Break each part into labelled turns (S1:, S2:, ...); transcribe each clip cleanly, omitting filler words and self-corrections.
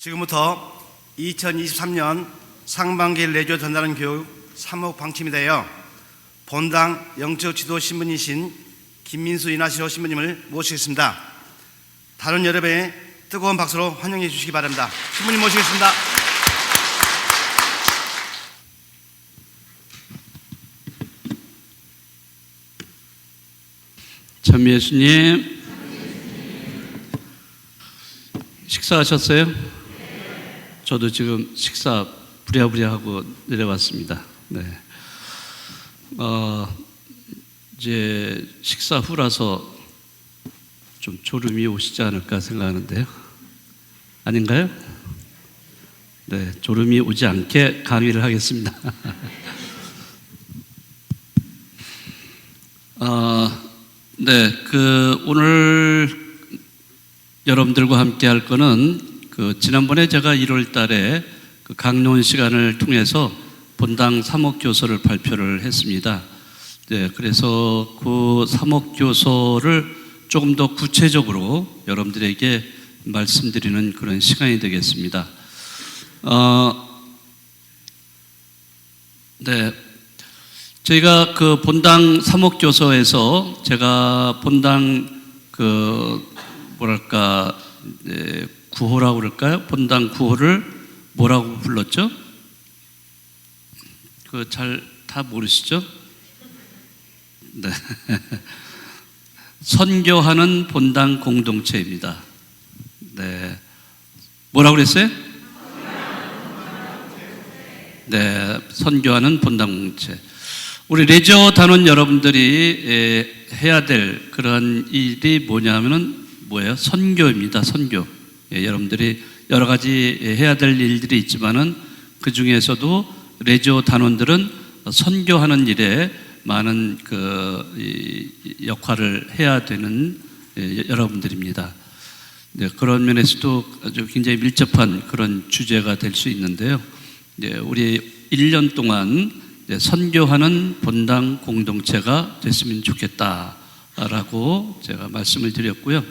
S1: 지금부터 2023년 상반기를 내조 전달하는 교육 3호 방침에 대하여 본당 영적 지도 신분이신 김민수 인하시오 신부님을 모시겠습니다. 다른 여러분의 뜨거운 박수로 환영해 주시기 바랍니다. 신부님 모시겠습니다.
S2: 참 예수님, 식사하셨어요? 저도 지금 식사 부랴부랴 하고 내려왔습니다. 네. 이제 식사 후라서 좀 졸음이 오시지 않을까 생각하는데요. 아닌가요? 네, 졸음이 오지 않게 강의를 하겠습니다. 네, 오늘 여러분들과 함께 할 거는 지난번에 제가 1월 달에 강론 시간을 통해서 본당 3억 교서를 발표를 했습니다. 네, 그래서 그 3억 교서를 조금 더 구체적으로 여러분들에게 말씀드리는 그런 시간이 되겠습니다. 네. 저희가 본당 3억 교서에서 제가 본당 구호라고 그럴까요? 본당 구호를 뭐라고 불렀죠? 잘 다 모르시죠? 네. 선교하는 본당 공동체입니다. 네. 뭐라고 그랬어요? 네. 선교하는 본당 공동체. 우리 레저 단원 여러분들이 해야 될 그런 일이 뭐냐면은 뭐예요? 선교입니다. 선교. 여러분들이 여러 가지 해야 될 일들이 있지만은 그 중에서도 레저 단원들은 선교하는 일에 많은 역할을 해야 되는 여러분들입니다. 네, 그런 면에서도 아주 굉장히 밀접한 그런 주제가 될 수 있는데요. 네, 우리 1년 동안 선교하는 본당 공동체가 됐으면 좋겠다라고 제가 말씀을 드렸고요.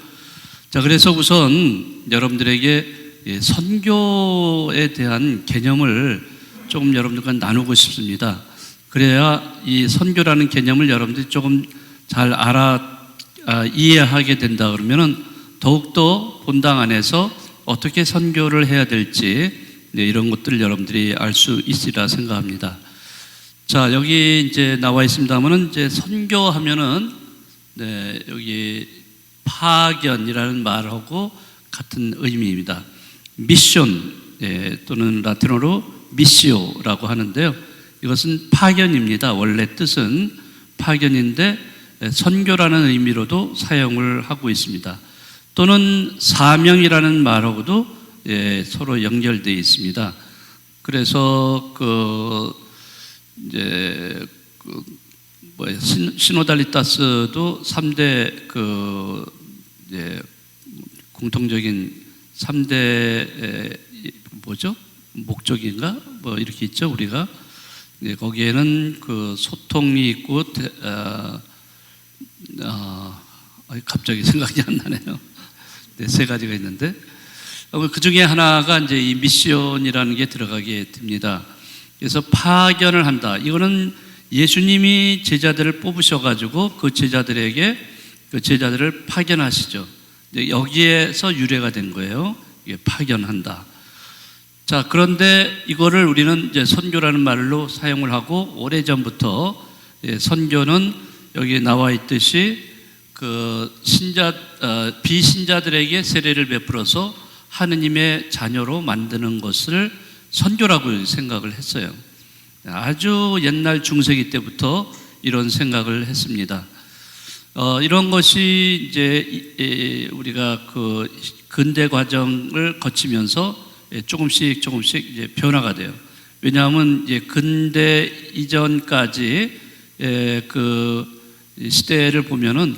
S2: 자, 그래서 우선 여러분들에게 선교에 대한 개념을 조금 여러분들과 나누고 싶습니다. 그래야 이 선교라는 개념을 여러분들이 조금 잘 이해하게 된다 그러면은 더욱더 본당 안에서 어떻게 선교를 해야 될지 이런 것들을 여러분들이 알 수 있으리라 생각합니다. 자, 여기 이제 나와 있습니다만은 이제 선교하면은 여기 파견이라는 말하고 같은 의미입니다. 미션 또는 라틴어로 미시오라고 하는데요. 이것은 파견입니다. 원래 뜻은 파견인데 선교라는 의미로도 사용을 하고 있습니다. 또는 사명이라는 말하고도 서로 연결되어 있습니다. 그래서 시노달리타스도 3대 공통적인 3대 목적인가? 이렇게 있죠, 우리가. 거기에는 소통이 있고, 갑자기 생각이 안 나네요. 네, 3가지가 있는데. 그 중에 하나가 이제 이 미션이라는 게 들어가게 됩니다. 그래서 파견을 한다. 이거는 예수님이 제자들을 뽑으셔가지고 그 제자들에게 그 제자들을 파견하시죠. 여기에서 유래가 된 거예요. 이게 파견한다. 자, 그런데 이거를 우리는 이제 선교라는 말로 사용을 하고 오래전부터 선교는 여기 나와 있듯이 비신자들에게 세례를 베풀어서 하느님의 자녀로 만드는 것을 선교라고 생각을 했어요. 아주 옛날 중세기 때부터 이런 생각을 했습니다. 이런 것이 이제 우리가 근대 과정을 거치면서 조금씩 이제 변화가 돼요. 왜냐하면 이제 근대 이전까지 시대를 보면은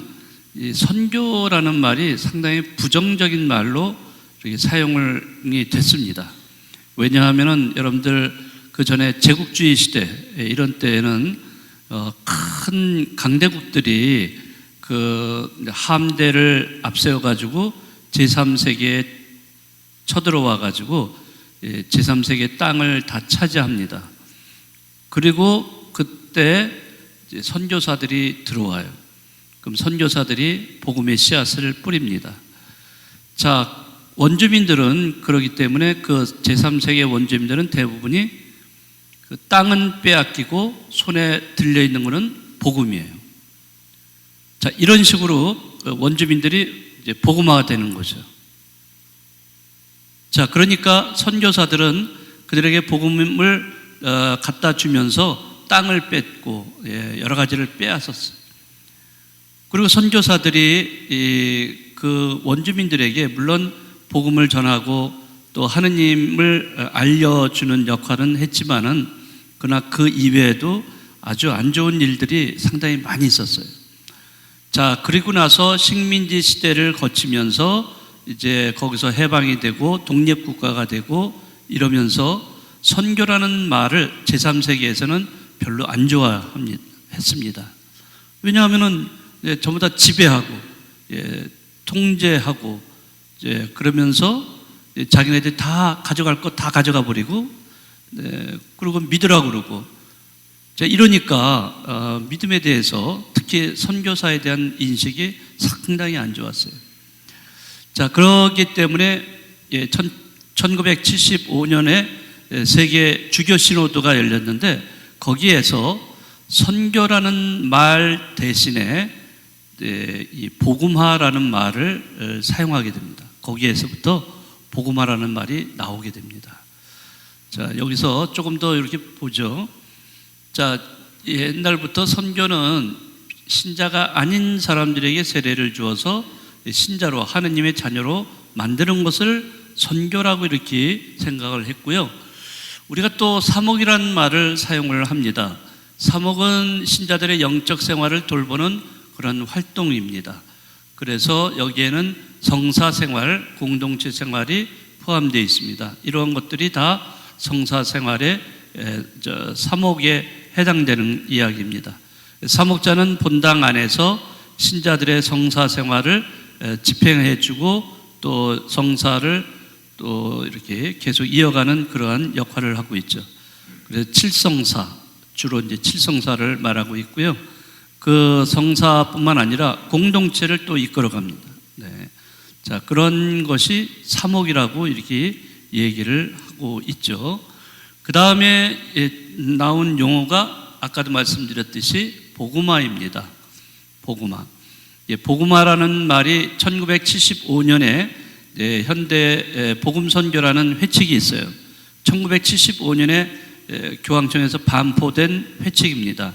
S2: 이 선교라는 말이 상당히 부정적인 말로 이렇게 사용이 됐습니다. 왜냐하면은 여러분들 그 전에 제국주의 시대 이런 때에는 큰 강대국들이 함대를 앞세워 가지고 제3세계 쳐들어와 가지고 제3세계 땅을 다 차지합니다. 그리고 그때 이제 선교사들이 들어와요. 그럼 선교사들이 복음의 씨앗을 뿌립니다. 자, 원주민들은 그렇기 때문에 그 제3세계 원주민들은 대부분이 그 땅은 빼앗기고 손에 들려있는 것은 복음이에요. 자, 이런 식으로 원주민들이 이제 복음화가 되는 거죠. 자, 그러니까 선교사들은 그들에게 복음을 갖다 주면서 땅을 뺏고 여러 가지를 빼앗았어요. 그리고 선교사들이 그 원주민들에게 물론 복음을 전하고 또 하느님을 알려주는 역할은 했지만은 그러나 그 이외에도 아주 안 좋은 일들이 상당히 많이 있었어요. 자, 그리고 나서 식민지 시대를 거치면서 이제 거기서 해방이 되고 독립국가가 되고 이러면서 선교라는 말을 제3세계에서는 별로 안 좋아했습니다. 왜냐하면은 전부 다 지배하고 통제하고 그러면서 자기네들이 다 가져갈 거 다 가져가 버리고 그리고 믿으라고 그러고 이러니까 믿음에 대해서 특히 선교사에 대한 인식이 상당히 안 좋았어요. 자, 그렇기 때문에 1975년에 세계 주교 시노드가 열렸는데 거기에서 선교라는 말 대신에 이 복음화라는 말을 사용하게 됩니다. 거기에서부터 복음화라는 말이 나오게 됩니다. 자, 여기서 조금 더 이렇게 보죠. 자, 옛날부터 선교는 신자가 아닌 사람들에게 세례를 주어서 신자로 하느님의 자녀로 만드는 것을 선교라고 이렇게 생각을 했고요. 우리가 또 사목이라는 말을 사용을 합니다. 사목은 신자들의 영적 생활을 돌보는 그런 활동입니다. 그래서 여기에는 성사생활, 공동체 생활이 포함되어 있습니다. 이러한 것들이 다 성사생활의 사목에 해당되는 이야기입니다. 사목자는 본당 안에서 신자들의 성사생활을 집행해주고 또 성사를 또 이렇게 계속 이어가는 그러한 역할을 하고 있죠. 그래서 칠성사, 주로 이제 칠성사를 말하고 있고요. 그 성사뿐만 아니라 공동체를 또 이끌어갑니다. 네. 자, 그런 것이 사목이라고 이렇게 얘기를 하고 있죠. 그 다음에 나온 용어가 아까도 말씀드렸듯이 복음화입니다. 복음화. 복음화라는 말이 1975년에 현대 복음선교라는 회칙이 있어요. 1975년에 교황청에서 반포된 회칙입니다.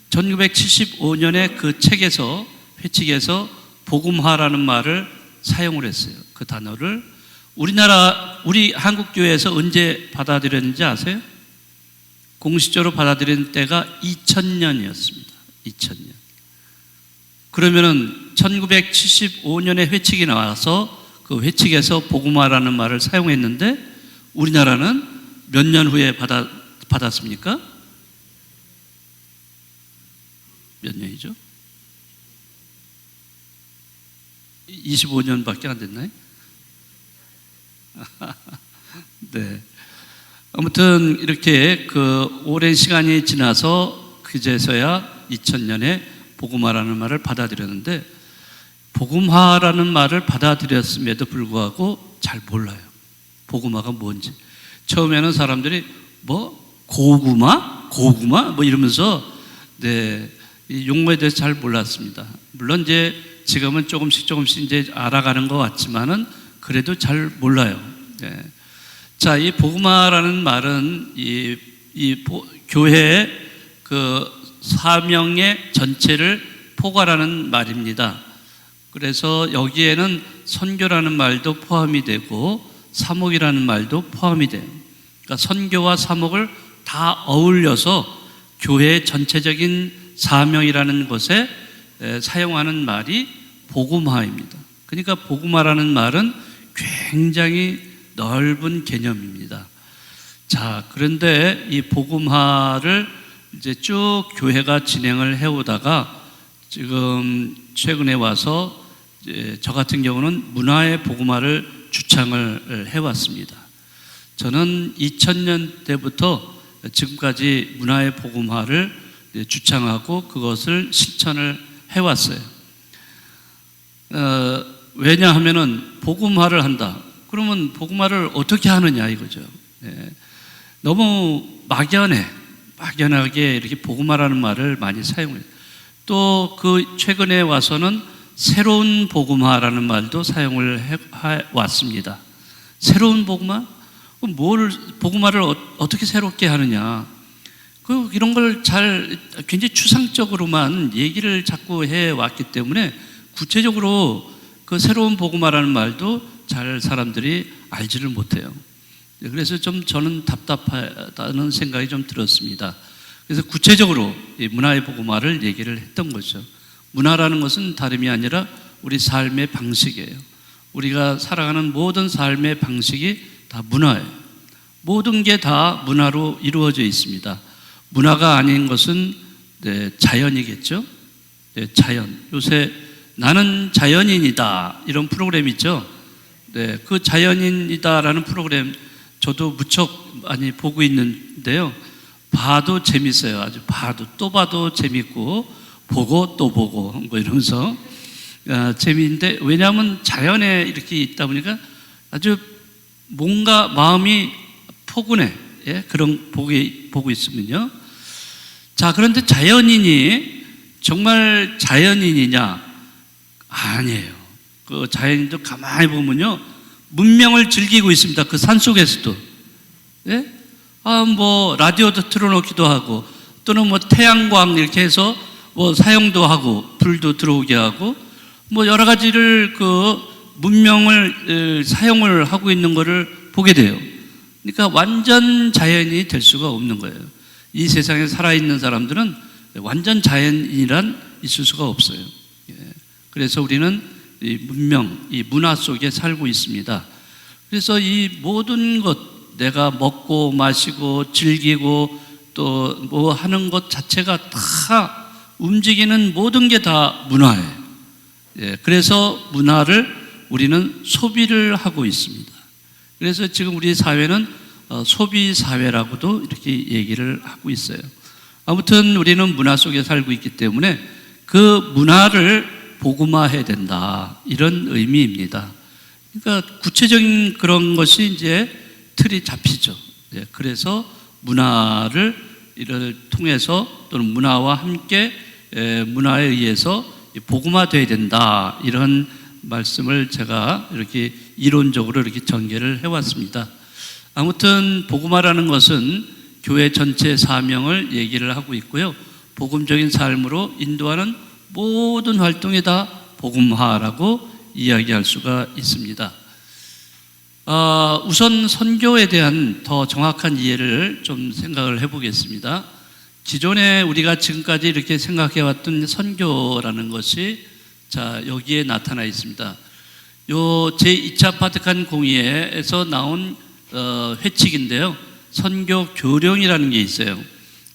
S2: 1975년에 그 책에서 회칙에서 복음화라는 말을 사용을 했어요. 그 단어를 우리 한국교회에서 언제 받아들였는지 아세요? 공식적으로 받아들인 때가 2000년이었습니다. 2000년. 그러면은 1975년에 회칙이 나와서 그 회칙에서 복음화라는 말을 사용했는데 우리나라는 몇 년 후에 받았습니까? 몇 년이죠? 25년밖에 안 됐나요? 네. 아무튼 이렇게 그 오랜 시간이 지나서 그제서야 2000년에 복음화라는 말을 받아들였는데 복음화라는 말을 받아들였음에도 불구하고 잘 몰라요. 복음화가 뭔지. 처음에는 사람들이 고구마 뭐 이러면서 이 용어에 대해서 잘 몰랐습니다. 물론 이제 지금은 조금씩 이제 알아가는 것 같지만은 그래도 잘 몰라요. 네. 자, 이 복음화라는 말은 이 교회의 그 사명의 전체를 포괄하는 말입니다. 그래서 여기에는 선교라는 말도 포함이 되고 사목이라는 말도 포함이 돼요. 그러니까 선교와 사목을 다 어울려서 교회의 전체적인 사명이라는 것에 사용하는 말이 복음화입니다. 그러니까 복음화라는 말은 굉장히 넓은 개념입니다. 자, 그런데 이 복음화를 이제 쭉 교회가 진행을 해오다가 지금 최근에 와서 이제 저 같은 경우는 문화의 복음화를 주창을 해왔습니다. 저는 2000년대부터 지금까지 문화의 복음화를 주창하고 그것을 실천을 해왔어요. 왜냐하면은 복음화를 한다. 그러면 복음화를 어떻게 하느냐 이거죠. 너무 막연하게 이렇게 복음화라는 말을 많이 사용해요. 또 그 최근에 와서는 새로운 복음화라는 말도 사용을 해 왔습니다. 새로운 복음화? 복음화를 어떻게 새롭게 하느냐? 이런 걸 굉장히 추상적으로만 얘기를 자꾸 해 왔기 때문에 구체적으로 그 새로운 복음화라는 말도 잘 사람들이 알지를 못해요. 그래서 좀 저는 답답하다는 생각이 좀 들었습니다. 그래서 구체적으로 이 문화의 복음화를 얘기를 했던 거죠. 문화라는 것은 다름이 아니라 우리 삶의 방식이에요. 우리가 살아가는 모든 삶의 방식이 다 문화예요. 모든 게 다 문화로 이루어져 있습니다. 문화가 아닌 것은 자연이겠죠. 자연. 요새 나는 자연인이다 이런 프로그램 있죠. 그 자연인이다라는 프로그램 저도 무척 많이 보고 있는데요. 봐도 재밌어요. 아주 봐도 재밌고 보고 또 보고 뭐 이러면서 재미있는데, 왜냐하면 자연에 이렇게 있다 보니까 아주 뭔가 마음이 포근해. 그런 보고 있으면요. 자, 그런데 자연인이 정말 자연인이냐? 아니에요. 그 자연인도 가만히 보면요, 문명을 즐기고 있습니다. 그 산속에서도. 뭐 라디오도 틀어놓기도 하고, 또는 뭐 태양광 이렇게 해서 뭐 사용도 하고, 불도 들어오게 하고, 뭐 여러 가지를 그 문명을 사용을 하고 있는 것을 보게 돼요. 그러니까 완전 자연이 될 수가 없는 거예요. 이 세상에 살아있는 사람들은 완전 자연인이란 있을 수가 없어요. 그래서 우리는 이 문명, 이 문화 속에 살고 있습니다. 그래서 이 모든 것, 내가 먹고 마시고 즐기고 또 뭐 하는 것 자체가 다 움직이는 모든 게 다 문화예요. 그래서 문화를 우리는 소비를 하고 있습니다. 그래서 지금 우리 사회는 소비 사회라고도 이렇게 얘기를 하고 있어요. 아무튼 우리는 문화 속에 살고 있기 때문에 그 문화를 복음화해야 된다, 이런 의미입니다. 그러니까 구체적인 그런 것이 이제 틀이 잡히죠. 그래서 문화를 이를 통해서 또는 문화와 함께 문화에 의해서 복음화돼야 된다, 이런 말씀을 제가 이렇게 이론적으로 이렇게 전개를 해왔습니다. 아무튼 복음화라는 것은 교회 전체 사명을 얘기를 하고 있고요. 복음적인 삶으로 인도하는 모든 활동에 다 복음화라고 이야기할 수가 있습니다. 우선 선교에 대한 더 정확한 이해를 좀 생각을 해보겠습니다. 기존에 우리가 지금까지 이렇게 생각해왔던 선교라는 것이 여기에 나타나 있습니다. 요 제2차 바티칸 공의회에서 나온 회칙인데요. 선교 교령이라는 게 있어요.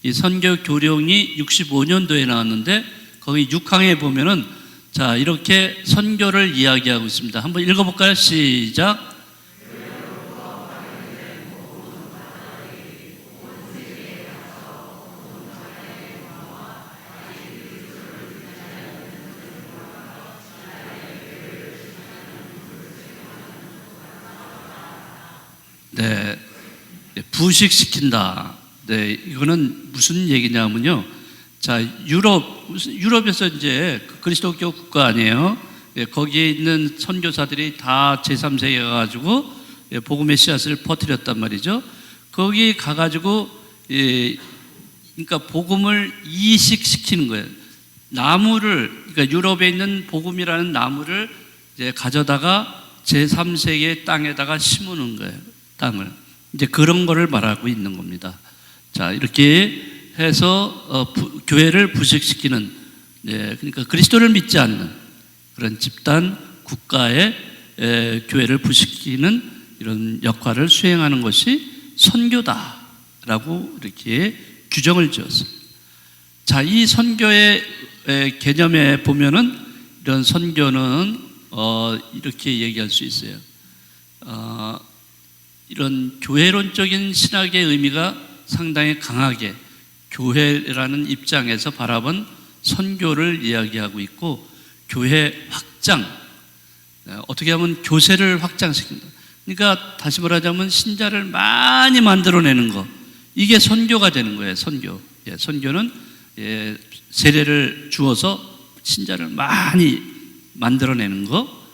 S2: 이 선교 교령이 65년도에 나왔는데 거기 6항에 보면은 이렇게 선교를 이야기하고 있습니다. 한번 읽어볼까요? 시작. 부식시킨다. 이거는 무슨 얘기냐면요. 유럽에서 이제 그리스도교 국가 아니에요. 거기에 있는 선교사들이 다 제3세계에 가가지고 복음의 씨앗을 퍼뜨렸단 말이죠. 거기 가가지고 그러니까 복음을 이식시키는 거예요. 그러니까 유럽에 있는 복음이라는 나무를 이제 가져다가 제3세계 땅에다가 심으는 거예요. 땅을. 이제 그런 거를 말하고 있는 겁니다. 이렇게 해서 교회를 부식시키는, 그러니까 그리스도를 믿지 않는 그런 집단 국가의 교회를 부식시키는 이런 역할을 수행하는 것이 선교다라고 이렇게 규정을 지었어요. 이 선교의 개념에 보면은 이런 선교는 이렇게 얘기할 수 있어요. 이런 교회론적인 신학의 의미가 상당히 강하게 교회라는 입장에서 바라본 선교를 이야기하고 있고, 교회 확장, 어떻게 하면 교세를 확장시킨다. 그러니까 다시 말하자면 신자를 많이 만들어내는 거, 이게 선교가 되는 거예요. 선교. 선교는 세례를 주어서 신자를 많이 만들어내는 거,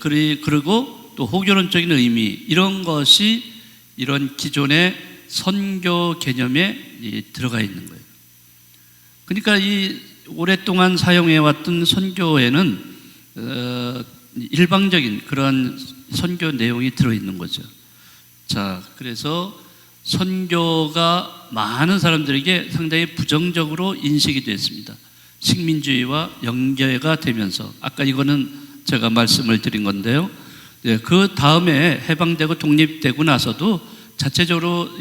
S2: 그리고 또 호교론적인 의미, 이런 것이 이런 기존의 선교 개념에 들어가 있는 거예요. 그러니까 이 오랫동안 사용해왔던 선교에는 일방적인 그런 선교 내용이 들어있는 거죠. 자, 그래서 선교가 많은 사람들에게 상당히 부정적으로 인식이 됐습니다. 식민주의와 연계가 되면서, 아까 이거는 제가 말씀을 드린 건데요. 그 다음에 해방되고 독립되고 나서도 자체적으로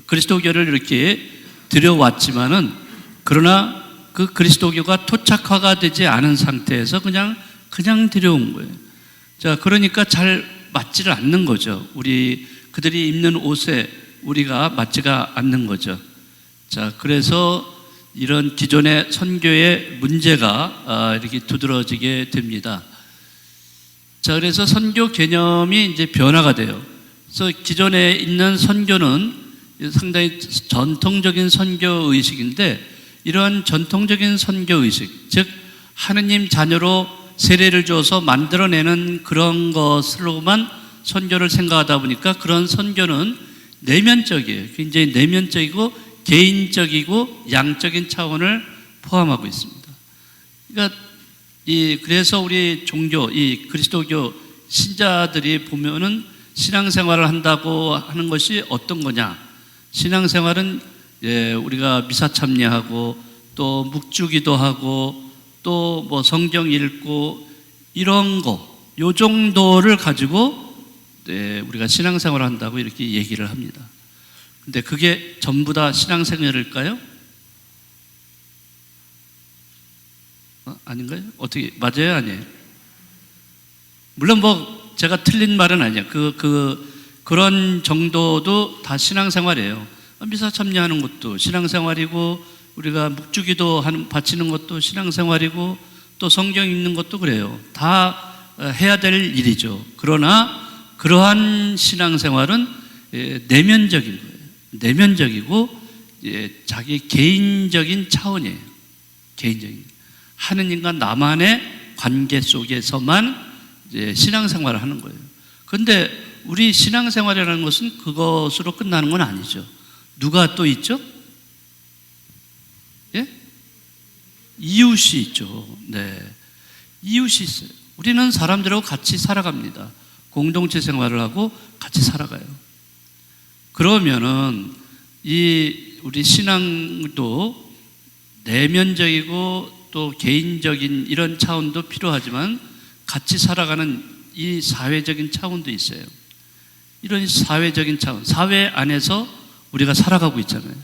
S2: 그리스도교를 이렇게 들여왔지만은, 그러나 그 그리스도교가 토착화가 되지 않은 상태에서 그냥 들여온 거예요. 자, 그러니까 잘 맞지를 않는 거죠. 그들이 입는 옷에 우리가 맞지가 않는 거죠. 자, 그래서 이런 기존의 선교의 문제가 이렇게 두드러지게 됩니다. 자, 그래서 선교 개념이 이제 변화가 돼요. 그래서 기존에 있는 선교는 상당히 전통적인 선교 의식인데, 이러한 전통적인 선교 의식, 즉 하느님 자녀로 세례를 줘서 만들어내는 그런 것으로만 선교를 생각하다 보니까 그런 선교는 내면적이에요. 굉장히 내면적이고 개인적이고 양적인 차원을 포함하고 있습니다. 그러니까 그래서 우리 종교, 이 그리스도교 신자들이 보면은 신앙생활을 한다고 하는 것이 어떤 거냐? 신앙생활은 우리가 미사 참여하고 또 묵주기도 하고 또 뭐 성경 읽고 이런 거, 요 정도를 가지고 우리가 신앙생활을 한다고 이렇게 얘기를 합니다. 근데 그게 전부 다 신앙생활일까요? 아닌가요? 어떻게, 맞아요? 아니에요? 물론 뭐 제가 틀린 말은 아니에요. 그런 정도도 다 신앙생활이에요. 미사 참여하는 것도 신앙생활이고, 우리가 묵주기도 바치는 것도 신앙생활이고, 또 성경 읽는 것도 그래요. 다 해야 될 일이죠. 그러나 그러한 신앙생활은 내면적인 거예요. 내면적이고 자기 개인적인 차원이에요. 개인적인, 하느님과 나만의 관계 속에서만 신앙생활을 하는 거예요. 그런데 우리 신앙생활이라는 것은 그것으로 끝나는 건 아니죠. 누가 또 있죠? 예? 이웃이 있죠. 네, 이웃이 있어요. 우리는 사람들하고 같이 살아갑니다. 공동체 생활을 하고 같이 살아가요. 그러면은 우리 신앙도 내면적이고 또 개인적인 이런 차원도 필요하지만, 같이 살아가는 이 사회적인 차원도 있어요. 이런 사회적인 차원, 사회 안에서 우리가 살아가고 있잖아요.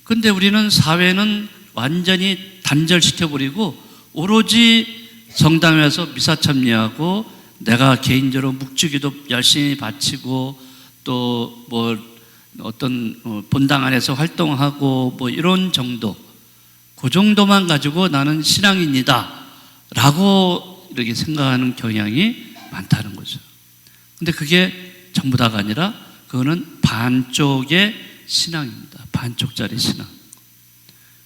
S2: 근데 우리는 사회는 완전히 단절시켜버리고 오로지 성당에 와서 미사 참여하고, 내가 개인적으로 묵주기도 열심히 바치고, 또 뭐 어떤 본당 안에서 활동하고 뭐 이런 정도, 그 정도만 가지고 나는 신앙인이다 라고 이렇게 생각하는 경향이 많다는 거죠. 근데 그게 전부 다가 아니라 그거는 반쪽의 신앙입니다. 반쪽짜리 신앙.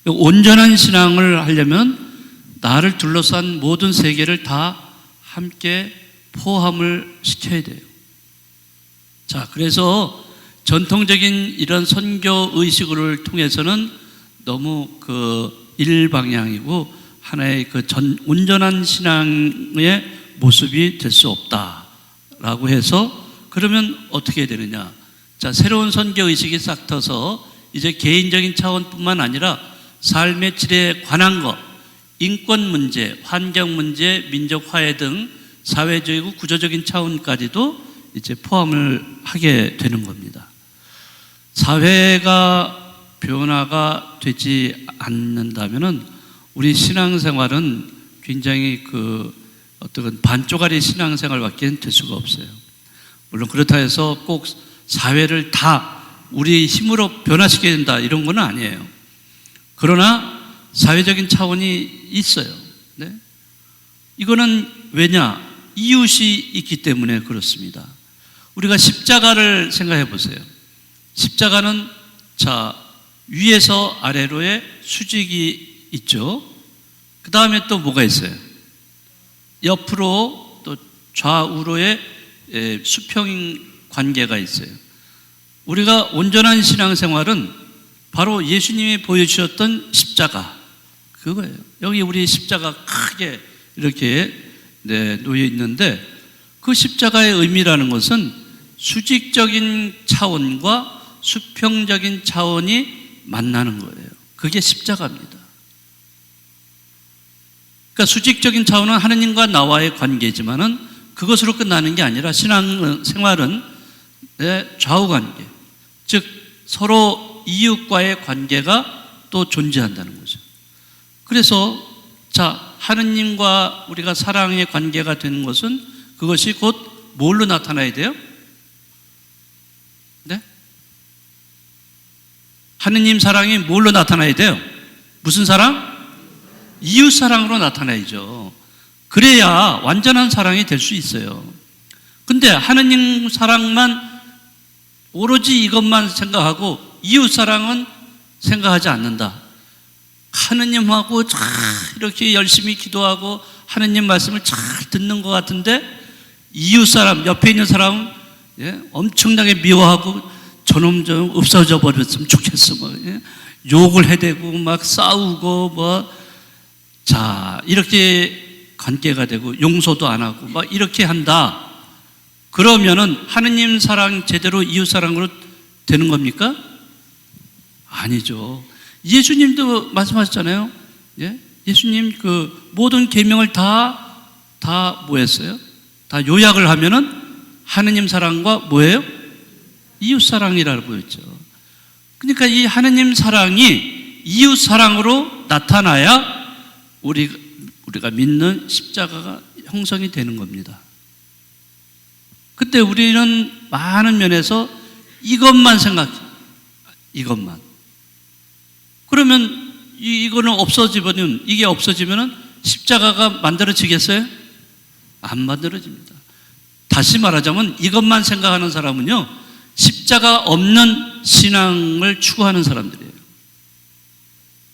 S2: 온전한 신앙을 하려면 나를 둘러싼 모든 세계를 다 함께 포함을 시켜야 돼요. 자, 그래서 전통적인 이런 선교 의식을 통해서는 너무 일방향이고 하나의 온전한 신앙의 모습이 될 수 없다라고 해서, 그러면 어떻게 되느냐? 자, 새로운 선교 의식이 싹 터서 이제 개인적인 차원뿐만 아니라 삶의 질에 관한 것, 인권 문제, 환경 문제, 민족 화해 등 사회적이고 구조적인 차원까지도 이제 포함을 하게 되는 겁니다. 사회가 변화가 되지 않는다면은 우리 신앙생활은 굉장히 어떤 반쪽짜리 신앙생활밖에 될 수가 없어요. 물론 그렇다 해서 꼭 사회를 다 우리 힘으로 변화시켜야 된다 이런 건 아니에요. 그러나 사회적인 차원이 있어요. 네? 이거는 왜냐? 이웃이 있기 때문에 그렇습니다. 우리가 십자가를 생각해 보세요. 십자가는 자 위에서 아래로의 수직이 있죠. 그 다음에 또 뭐가 있어요? 옆으로 또 좌우로의 수평 관계가 있어요. 우리가 온전한 신앙생활은 바로 예수님이 보여주셨던 십자가 그거예요. 여기 우리 십자가 크게 이렇게 놓여 있는데 그 십자가의 의미라는 것은 수직적인 차원과 수평적인 차원이 만나는 거예요. 그게 십자가입니다. 그러니까 수직적인 차원은 하느님과 나와의 관계지만은 그것으로 끝나는 게 아니라 신앙생활은 좌우 관계, 즉 서로 이웃과의 관계가 또 존재한다는 거죠. 그래서 자 하느님과 우리가 사랑의 관계가 되는 것은 그것이 곧 뭘로 나타나야 돼요? 네? 하느님 사랑이 뭘로 나타나야 돼요? 무슨 사랑? 이웃 사랑으로 나타나야죠. 그래야 완전한 사랑이 될 수 있어요. 근데 하느님 사랑만 오로지 이것만 생각하고 이웃 사랑은 생각하지 않는다. 하느님하고 잘 이렇게 열심히 기도하고 하느님 말씀을 잘 듣는 것 같은데 이웃 사람, 옆에 있는 사람은 엄청나게 미워하고 저놈 좀 없어져 버렸으면 좋겠어. 욕을 해대고 막 싸우고 자 이렇게 관계가 되고 용서도 안 하고 막 이렇게 한다. 그러면은 하느님 사랑 제대로 이웃 사랑으로 되는 겁니까? 아니죠. 예수님도 말씀하셨잖아요. 예수님 그 모든 계명을 다 뭐였어요? 다 요약을 하면은 하느님 사랑과 뭐예요? 이웃 사랑이라고 했죠. 그러니까 이 하느님 사랑이 이웃 사랑으로 나타나야 우리가 믿는 십자가가 형성이 되는 겁니다. 그때 우리는 많은 면에서 이것만 생각해요. 이것만. 그러면 이거는 없어지면 이게 없어지면은 십자가가 만들어지겠어요? 안 만들어집니다. 다시 말하자면 이것만 생각하는 사람은요 십자가 없는 신앙을 추구하는 사람들이에요.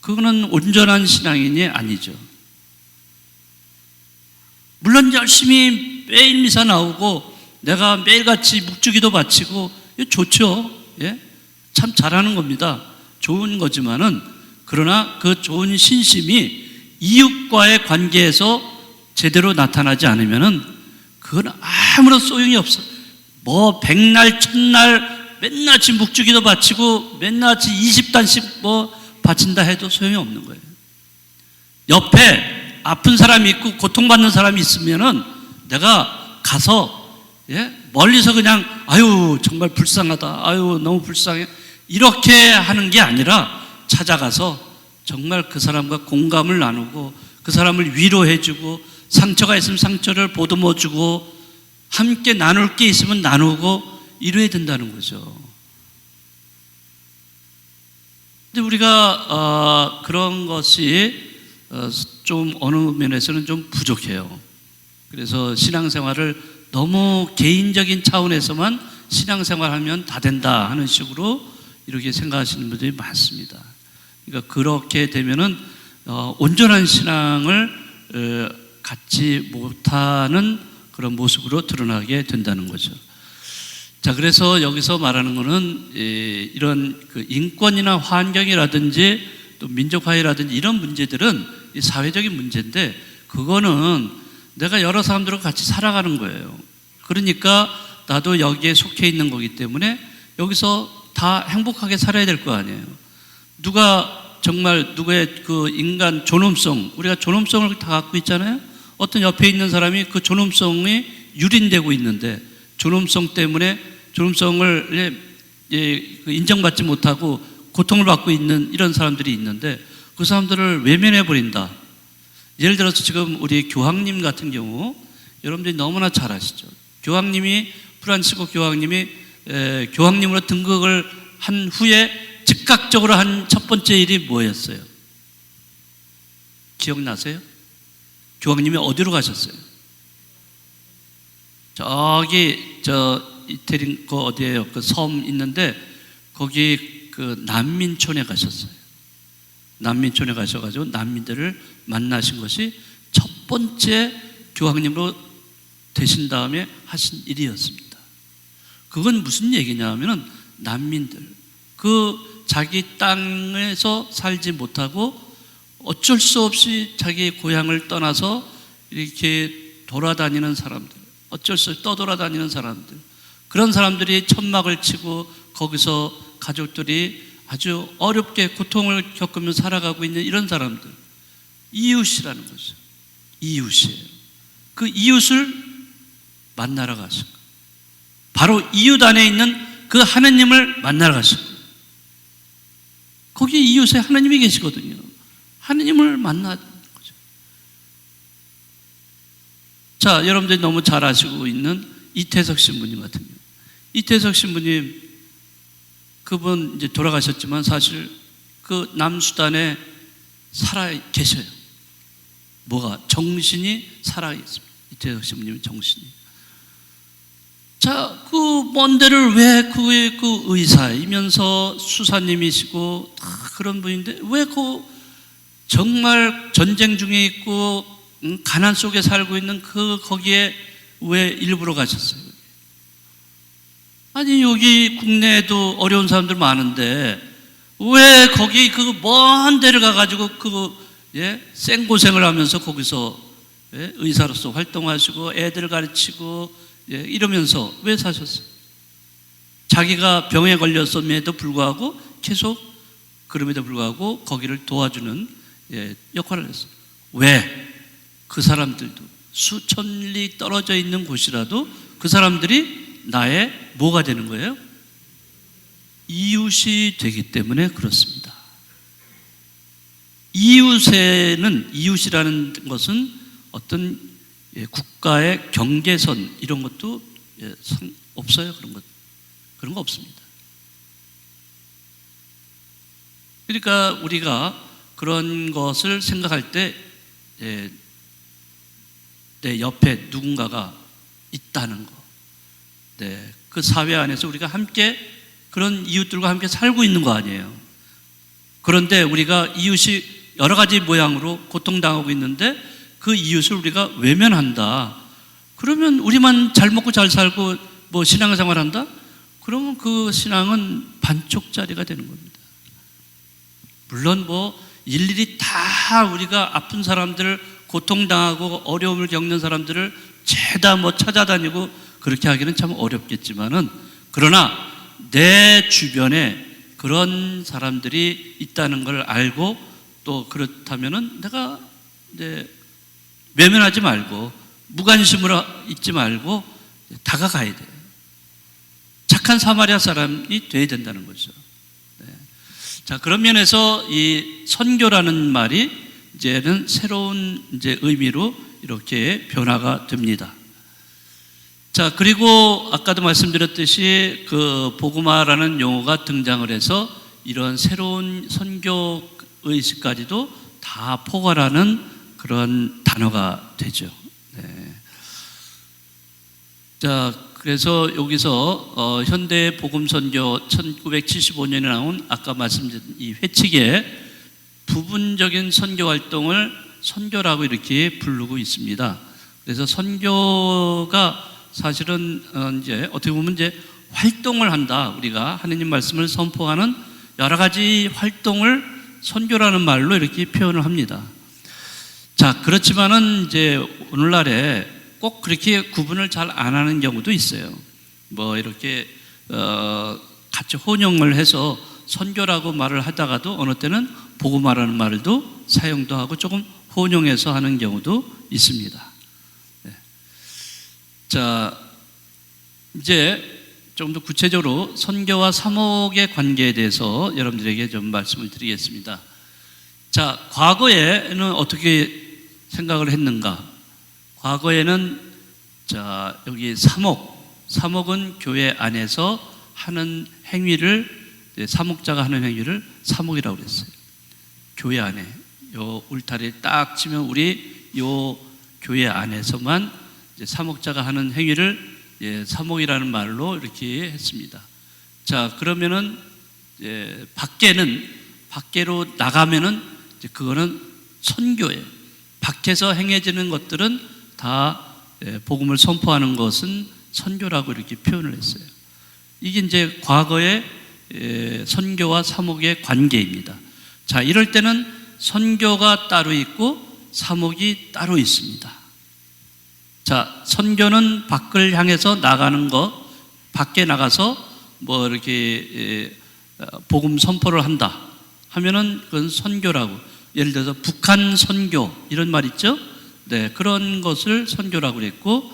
S2: 그거는 온전한 신앙인이 아니죠. 물론 열심히 매일 미사 나오고 내가 매일같이 묵주기도 바치고 좋죠. 참 잘하는 겁니다. 좋은 거지만은 그러나 그 좋은 신심이 이웃과의 관계에서 제대로 나타나지 않으면은 그건 아무런 소용이 없어. 뭐 백날 천날 맨날치 묵주기도 바치고 맨날치 20단씩 바친다 해도 소용이 없는 거예요. 옆에 아픈 사람이 있고 고통받는 사람이 있으면은 내가 가서 멀리서 그냥 아유 정말 불쌍하다, 아유 너무 불쌍해 이렇게 하는 게 아니라 찾아가서 정말 그 사람과 공감을 나누고 그 사람을 위로해주고 상처가 있으면 상처를 보듬어주고 함께 나눌 게 있으면 나누고 이래야 된다는 거죠. 근데 우리가 그런 것이 좀 어느 면에서는 좀 부족해요. 그래서 신앙생활을 너무 개인적인 차원에서만 신앙생활하면 다 된다 하는 식으로 이렇게 생각하시는 분들이 많습니다. 그러니까 그렇게 되면은 온전한 신앙을 갖지 못하는 그런 모습으로 드러나게 된다는 거죠. 자, 그래서 여기서 말하는 것은 이런 그 인권이나 환경이라든지 또 민족화해라든지 이런 문제들은 사회적인 문제인데 그거는 내가 여러 사람들과 같이 살아가는 거예요. 그러니까 나도 여기에 속해 있는 거기 때문에 여기서 다 행복하게 살아야 될 거 아니에요. 누가 정말 누구의 그 인간 존엄성, 우리가 존엄성을 다 갖고 있잖아요. 어떤 옆에 있는 사람이 그 존엄성이 유린되고 있는데 존엄성 때문에 존엄성을 인정받지 못하고 고통을 받고 있는 이런 사람들이 있는데 그 사람들을 외면해 버린다. 예를 들어서 지금 우리 교황님 같은 경우 여러분들이 너무나 잘 아시죠. 교황님이 프란치스코 교황님이 교황님으로 등극을 한 후에 즉각적으로 한 첫 번째 일이 뭐였어요? 기억나세요? 교황님이 어디로 가셨어요? 저기 이태리 그 어디에요? 그 섬 있는데 거기 그 난민촌에 가셨어요. 난민촌에 가셔가지고 난민들을 만나신 것이 첫 번째 교황님으로 되신 다음에 하신 일이었습니다. 그건 무슨 얘기냐면은 난민들, 그 자기 땅에서 살지 못하고 어쩔 수 없이 자기 고향을 떠나서 이렇게 돌아다니는 사람들, 어쩔 수 없이 떠돌아다니는 사람들, 그런 사람들이 천막을 치고 거기서 가족들이 아주 어렵게 고통을 겪으면서 살아가고 있는 이런 사람들, 이웃이라는 거죠. 이웃이에요. 그 이웃을 만나러 가신 거예요. 바로 이웃 안에 있는 그 하느님을 만나러 가신 거예요. 거기 이웃에 하느님이 계시거든요. 하느님을 만나는 거죠. 자, 여러분들이 너무 잘 아시고 있는 이태석 신부님 같은 경우, 이태석 신부님 그분 이제 돌아가셨지만 사실 그 남수단에 살아 계셔요. 뭐가? 정신이 살아 있습니다. 이태석 신부님의 정신이. 자, 그 먼 데를 왜 그 의사이면서 수사님이시고 다 그런 분인데 왜 그 정말 전쟁 중에 있고 가난 속에 살고 있는 거기에 왜 일부러 가셨어요? 아니 여기 국내에도 어려운 사람들 많은데 왜 거기 그 먼 데를 가가지고 생고생을 하면서 거기서 의사로서 활동하시고 애들 가르치고 이러면서 왜 사셨어요? 자기가 병에 걸렸음에도 불구하고 계속 그럼에도 불구하고 거기를 도와주는 역할을 했어요. 왜? 그 사람들도 수천 리 떨어져 있는 곳이라도 그 사람들이 나의 뭐가 되는 거예요? 이웃이 되기 때문에 그렇습니다. 이웃이라는 것은 어떤 국가의 경계선 이런 것도 없어요. 그런 거 없습니다. 그러니까 우리가 그런 것을 생각할 때 내 옆에 누군가가 있다는 거, 그 사회 안에서 우리가 함께 그런 이웃들과 함께 살고 있는 거 아니에요. 그런데 우리가 이웃이 여러 가지 모양으로 고통당하고 있는데 그 이웃을 우리가 외면한다. 그러면 우리만 잘 먹고 잘 살고 뭐 신앙생활 한다? 그러면 그 신앙은 반쪽짜리가 되는 겁니다. 물론 뭐 일일이 다 우리가 아픈 사람들, 고통당하고 어려움을 겪는 사람들을 죄다 뭐 찾아다니고 그렇게 하기는 참 어렵겠지만은, 그러나 내 주변에 그런 사람들이 있다는 걸 알고 또 그렇다면은 내가 외면하지 말고 무관심으로 있지 말고 다가가야 돼요. 착한 사마리아 사람이 돼야 된다는 거죠. 자, 그런 면에서 이 선교라는 말이 이제는 새로운 의미로 이렇게 변화가 됩니다. 자, 그리고 아까도 말씀드렸듯이 그 복음화라는 용어가 등장을 해서 이런 새로운 선교 의식까지도 다 포괄하는 그런 단어가 되죠. 자, 그래서 여기서 현대 복음 선교 1975년에 나온 아까 말씀드린 이 회칙의 부분적인 선교 활동을 선교라고 이렇게 부르고 있습니다. 그래서 선교가 사실은 이제 어떻게 보면 이제 활동을 한다. 우리가 하느님 말씀을 선포하는 여러 가지 활동을 선교라는 말로 이렇게 표현을 합니다. 자, 그렇지만은 이제 오늘날에 꼭 그렇게 구분을 잘 안 하는 경우도 있어요. 뭐 이렇게 같이 혼용을 해서 선교라고 말을 하다가도 어느 때는 복음화라는 말도 사용도 하고 조금 혼용해서 하는 경우도 있습니다. 자, 이제 좀 더 구체적으로 선교와 사목의 관계에 대해서 여러분들에게 좀 말씀을 드리겠습니다. 자, 과거에는 어떻게 생각을 했는가? 과거에는 자, 여기 사목은 교회 안에서 하는 행위를, 사목자가 하는 행위를 사목이라고 그랬어요. 교회 안에 요 울타리 딱 치면 우리 요 교회 안에서만 이제 사목자가 하는 행위를 사목이라는 말로 이렇게 했습니다. 자, 그러면은 밖으로 나가면은 이제 그거는 선교예요. 밖에서 행해지는 것들은 다 복음을 선포하는 것은 선교라고 이렇게 표현을 했어요. 이게 이제 과거의 선교와 사목의 관계입니다. 자, 이럴 때는 선교가 따로 있고 사목이 따로 있습니다. 자, 선교는 밖을 향해서 나가는 것, 밖에 나가서 뭐 이렇게 복음 선포를 한다 하면은 그건 선교라고. 예를 들어서 북한 선교 이런 말 있죠? 네, 그런 것을 선교라고 그랬고,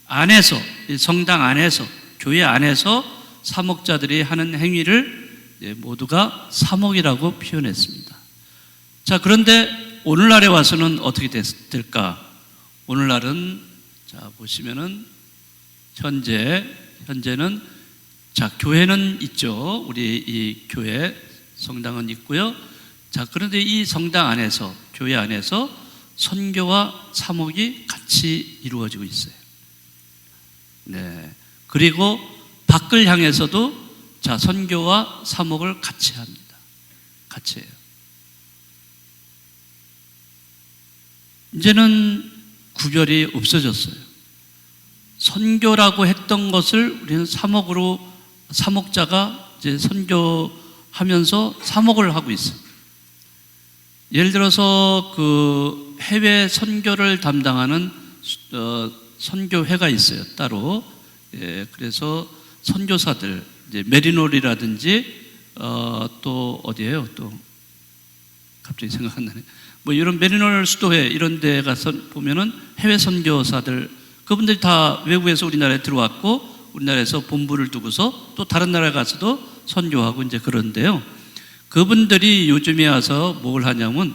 S2: 안에서, 성당 안에서, 교회 안에서 사목자들이 하는 행위를 모두가 사목이라고 표현했습니다. 자, 그런데 오늘날에 와서는 어떻게 될까? 오늘날은 자, 보시면은 현재는 자, 교회는 있죠. 우리 이 교회 성당은 있고요. 자, 그런데 이 성당 안에서, 교회 안에서 선교와 사목이 같이 이루어지고 있어요. 네. 그리고 밖을 향해서도 자, 선교와 사목을 같이 합니다. 같이 해요. 이제는 구별이 없어졌어요. 선교라고 했던 것을 우리는 사목자가 이제 선교하면서 사목을 하고 있어요. 예를 들어서 그 해외 선교를 담당하는 선교회가 있어요, 따로. 그래서 선교사들, 이제 메리놀이라든지 또 어디예요? 또 갑자기 생각 안 나네. 뭐 이런 메리놀 수도회 이런 데 가서 보면은 해외 선교사들, 그분들이 다 외국에서 우리나라에 들어왔고 우리나라에서 본부를 두고서 또 다른 나라에 가서도 선교하고 이제 그런데요. 그분들이 요즘에 와서 뭘 하냐면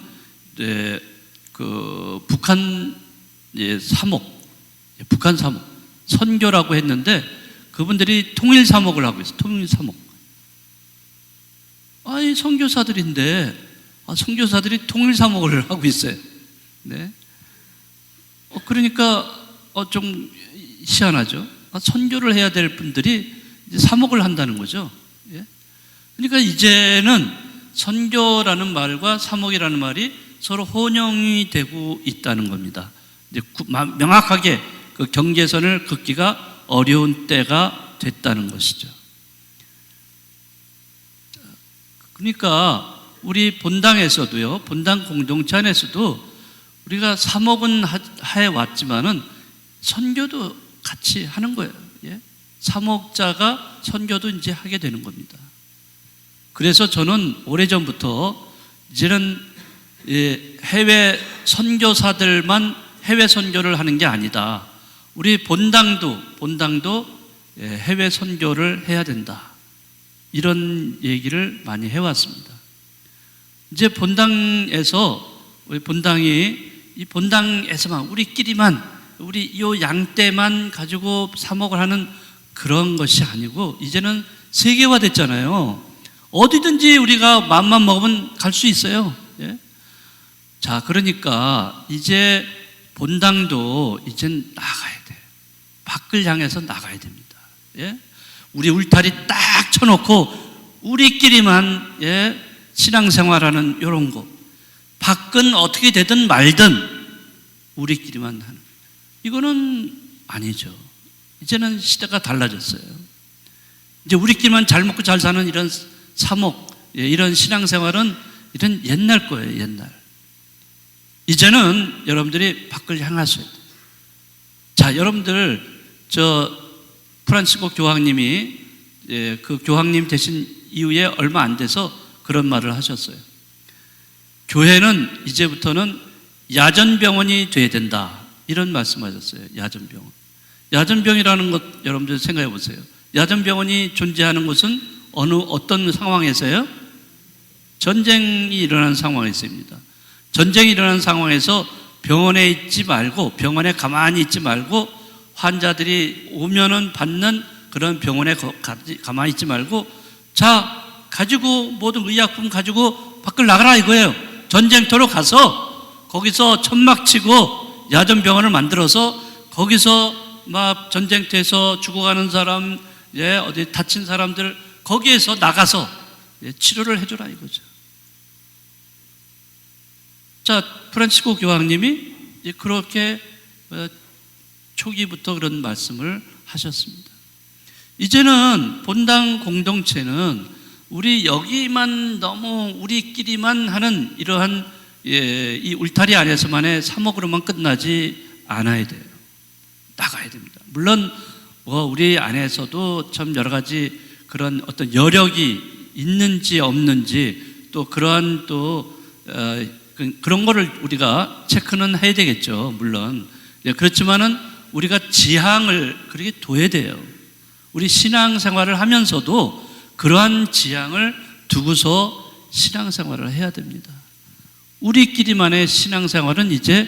S2: 그 북한 북한 사목 선교라고 했는데 그분들이 통일 사목을 하고 있어요. 통일 사목. 아니 선교사들인데 선교사들이 통일 사목을 하고 있어요. 네. 그러니까 좀 희한하죠. 선교를 해야 될 분들이 이제 사목을 한다는 거죠. 예? 그러니까 이제는 선교라는 말과 사목이라는 말이 서로 혼용이 되고 있다는 겁니다. 이제 명확하게 그 경계선을 긋기가 어려운 때가 됐다는 것이죠. 그러니까 우리 본당에서도요, 본당 공동체 안에서도 우리가 사목은 해왔지만은 선교도 같이 하는 거예요. 예? 사목자가 선교도 이제 하게 되는 겁니다. 그래서 저는 오래전부터 이제는 해외 선교사들만 해외 선교를 하는 게 아니다. 우리 본당도 해외 선교를 해야 된다. 이런 얘기를 많이 해왔습니다. 이제 본당에서 우리 이 본당에서만 우리끼리만 우리 요 양떼만 가지고 사목을 하는 그런 것이 아니고 이제는 세계화 됐잖아요. 어디든지 우리가 마음만 먹으면 갈 수 있어요. 예? 자, 그러니까 이제 본당도 이젠 나가야 돼. 밖을 향해서 나가야 됩니다. 예? 우리 울타리 딱 쳐놓고 우리끼리만 신앙생활하는 이런 거. 밖은 어떻게 되든 말든 우리끼리만 하는. 이거는 아니죠. 이제는 시대가 달라졌어요. 이제 우리끼리만 잘 먹고 잘 사는 이런 사목, 이런 신앙생활은 이런 옛날 거예요, 옛날. 이제는 여러분들이 밖을 향하셔야 돼요. 자, 여러분들, 프란시스코 교황님이 그 교황님 되신 이후에 얼마 안 돼서 그런 말을 하셨어요. 교회는 이제부터는 야전병원이 돼야 된다. 이런 말씀하셨어요. 야전병원. 야전병이라는 것 여러분들 생각해 보세요. 야전병원이 존재하는 곳은 어떤 상황에서요? 전쟁이 일어난 상황에서입니다. 전쟁이 일어난 상황에서 병원에 있지 말고, 병원에 가만히 있지 말고, 환자들이 오면은 받는 그런 병원에 가만히 있지 말고, 자, 가지고 모든 의약품 가지고 밖을 나가라 이거예요. 전쟁터로 가서 거기서 천막 치고 야전병원을 만들어서 거기서 막 전쟁터에서 죽어가는 사람, 어디 다친 사람들 거기에서 나가서 치료를 해줘라 이거죠. 자, 프란치스코 교황님이 그렇게 초기부터 그런 말씀을 하셨습니다. 이제는 본당 공동체는 우리 여기만 너무 우리끼리만 하는 이러한 이 울타리 안에서만의 사목으로만 끝나지 않아야 돼요. 나가야 됩니다. 물론 우리 안에서도 참 여러 가지 그런 어떤 여력이 있는지 없는지 또 그러한 또 그런 거를 우리가 체크는 해야 되겠죠. 물론 그렇지만은 우리가 지향을 그렇게 둬야 돼요. 우리 신앙생활을 하면서도 그러한 지향을 두고서 신앙생활을 해야 됩니다. 우리끼리만의 신앙생활은 이제